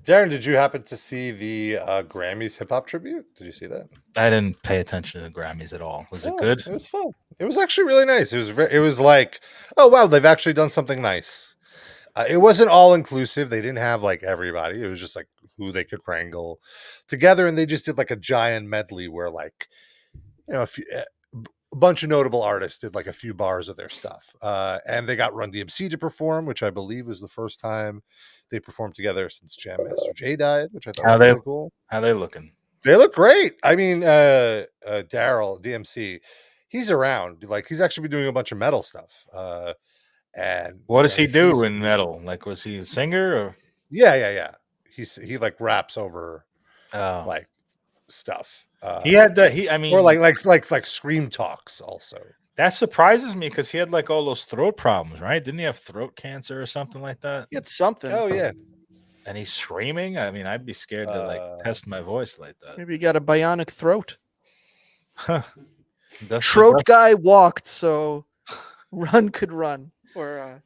Darren, did you happen to see the Grammys hip hop tribute? Did you see that? I didn't pay attention to the Grammys at all. Was it good? It was fun. It was actually really nice. It was like, oh wow, they've actually done something nice. It wasn't all inclusive. They didn't have like everybody. It was just like who they could wrangle together, and they just did like a giant medley where like, a bunch of notable artists did like a few bars of their stuff, and they got Run DMC to perform, which I believe was the first time they performed together since Jam Master Jay died, which I thought was really cool. How they looking? They look great. I mean, Daryl DMC, he's around. Like he's actually been doing a bunch of metal stuff. And what does he do in metal? Like, was he a singer or? Yeah. He like raps over like stuff. He had or like scream talks also. That surprises me because he had like all those throat problems, right? Didn't he have throat cancer or something like that? He had something. Oh yeah. And he's screaming. I mean, I'd be scared to like test my voice like that. Maybe he got a bionic throat. Huh. Throat guy walked, so Run could run. Or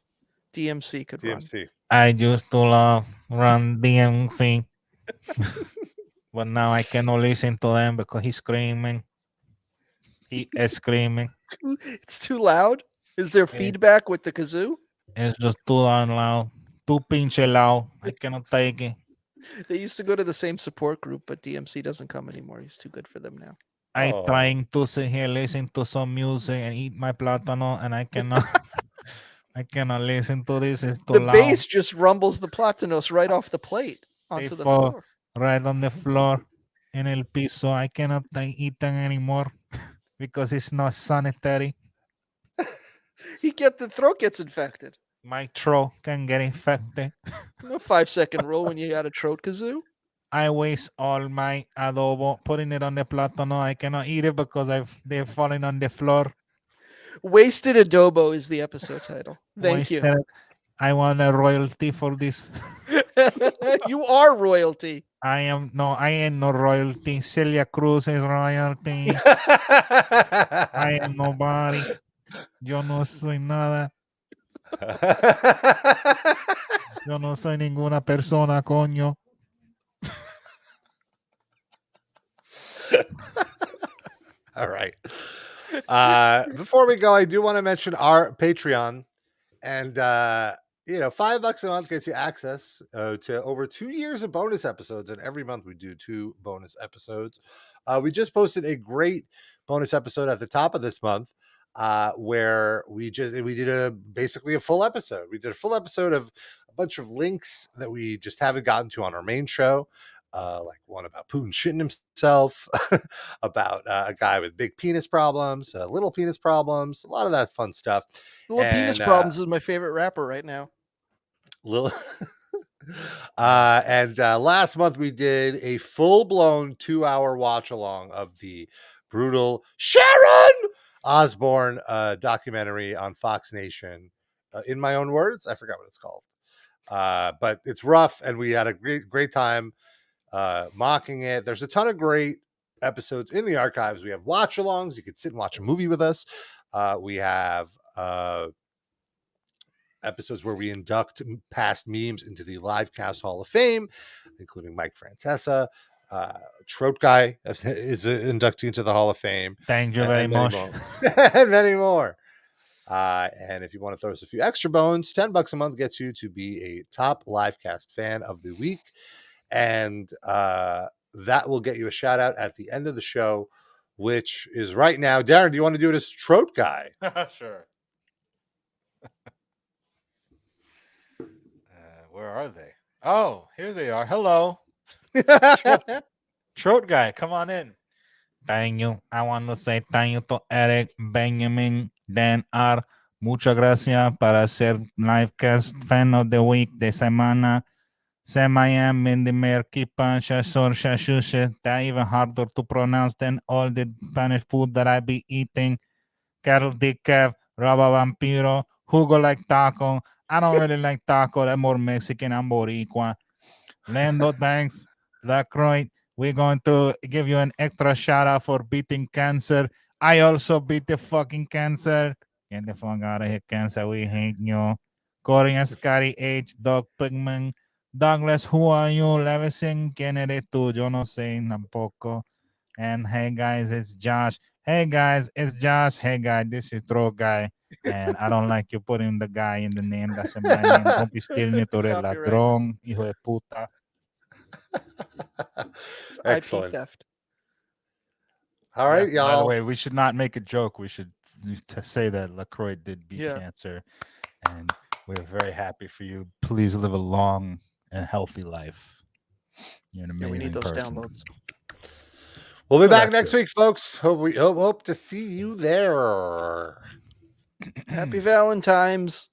DMC could run. DMC. I used to love Run DMC, but now I cannot listen to them because he's screaming. He is screaming. It's too loud. Is there feedback with the kazoo? It's just too darn loud. Too pinche loud. I cannot take it. They used to go to the same support group, but DMC doesn't come anymore. He's too good for them now. I trying to sit here, listen to some music and eat my plátano, and I cannot. I cannot listen to this. It's too The loud. bass just rumbles the plátanos right off the plate onto the fall floor. right on the floor in el piso. I cannot eat them anymore because it's not sanitary. The throat gets infected. My throat can get infected. No 5-second rule when you got a throat kazoo. I waste all my adobo putting it on the plátano. I cannot eat it because they're falling on the floor. Wasted Adobo is the episode title. Thank you. I want a royalty for this. You are royalty. I am no royalty. Celia Cruz is royalty. I am nobody. Yo no soy nada. Yo no soy ninguna persona, coño. All right. Before we go, I do want to mention our Patreon, and $5 a month gets you access to over 2 years of bonus episodes, and every month we do 2 bonus episodes. We just posted a great bonus episode at the top of this month, where we did basically a full episode. We did a full episode of a bunch of links that we just haven't gotten to on our main show. Like one about Putin shitting himself, about a guy with big penis problems, little penis problems, a lot of that fun stuff. Little Penis Problems is my favorite rapper right now. And last month we did a full-blown 2-hour watch-along of the brutal Sharon Osbourne documentary on Fox Nation. In my own words, I forgot what it's called. But it's rough, and we had a great time mocking it. There's a ton of great episodes in the archives. We have watch-alongs. You can sit and watch a movie with us. We have episodes where we induct past memes into the Livecast Hall of Fame, including Mike Francesa. Trout Guy is inducted into the Hall of Fame. Thank you very much. And many more. And if you want to throw us a few extra bones, $10 a month gets you to be a top Livecast fan of the week. And that will get you a shout out at the end of the show, which is right now. Darren, do you want to do it as Trout Guy? Sure. Where are they? Oh, here they are. Hello. Throat Guy, come on in. Thank you. I want to say thank you to Eric, Benjamin, Dan R. Muchas gracias para ser Livecast Fan of the Week de semana. Semayam in the Merkipa, Shashor, Shashushe. They're even harder to pronounce than all the Spanish food that I be eating. Carol Dikev, Raba Vampiro, Hugo like taco. I don't really like taco. They're more Mexican and Boricua. Lando, thanks. LaCroix, we're going to give you an extra shout out for beating cancer. I also beat the fucking cancer. Get the fuck out of here, cancer. We hate you. Korean Scotty H, Doug Pigman, Douglas, who are you? Levison, ¿quién eres tú? Yo no sé tampoco. And hey guys, it's Josh. Hey guys, it's Josh. Hey guys, this is Throw Guy. And I don't like you putting the guy in the name. That's my name. Don't be stealing it, tú eres ladrón, hijo de puta. It's IP theft. All right, y'all. By the way, we should not make a joke. We should say that LaCroix did beat cancer. And we're very happy for you. Please live a long and healthy life. You're an amazing we need those person. downloads. We'll be back next week, folks. Hope to see you there. Happy Valentine's.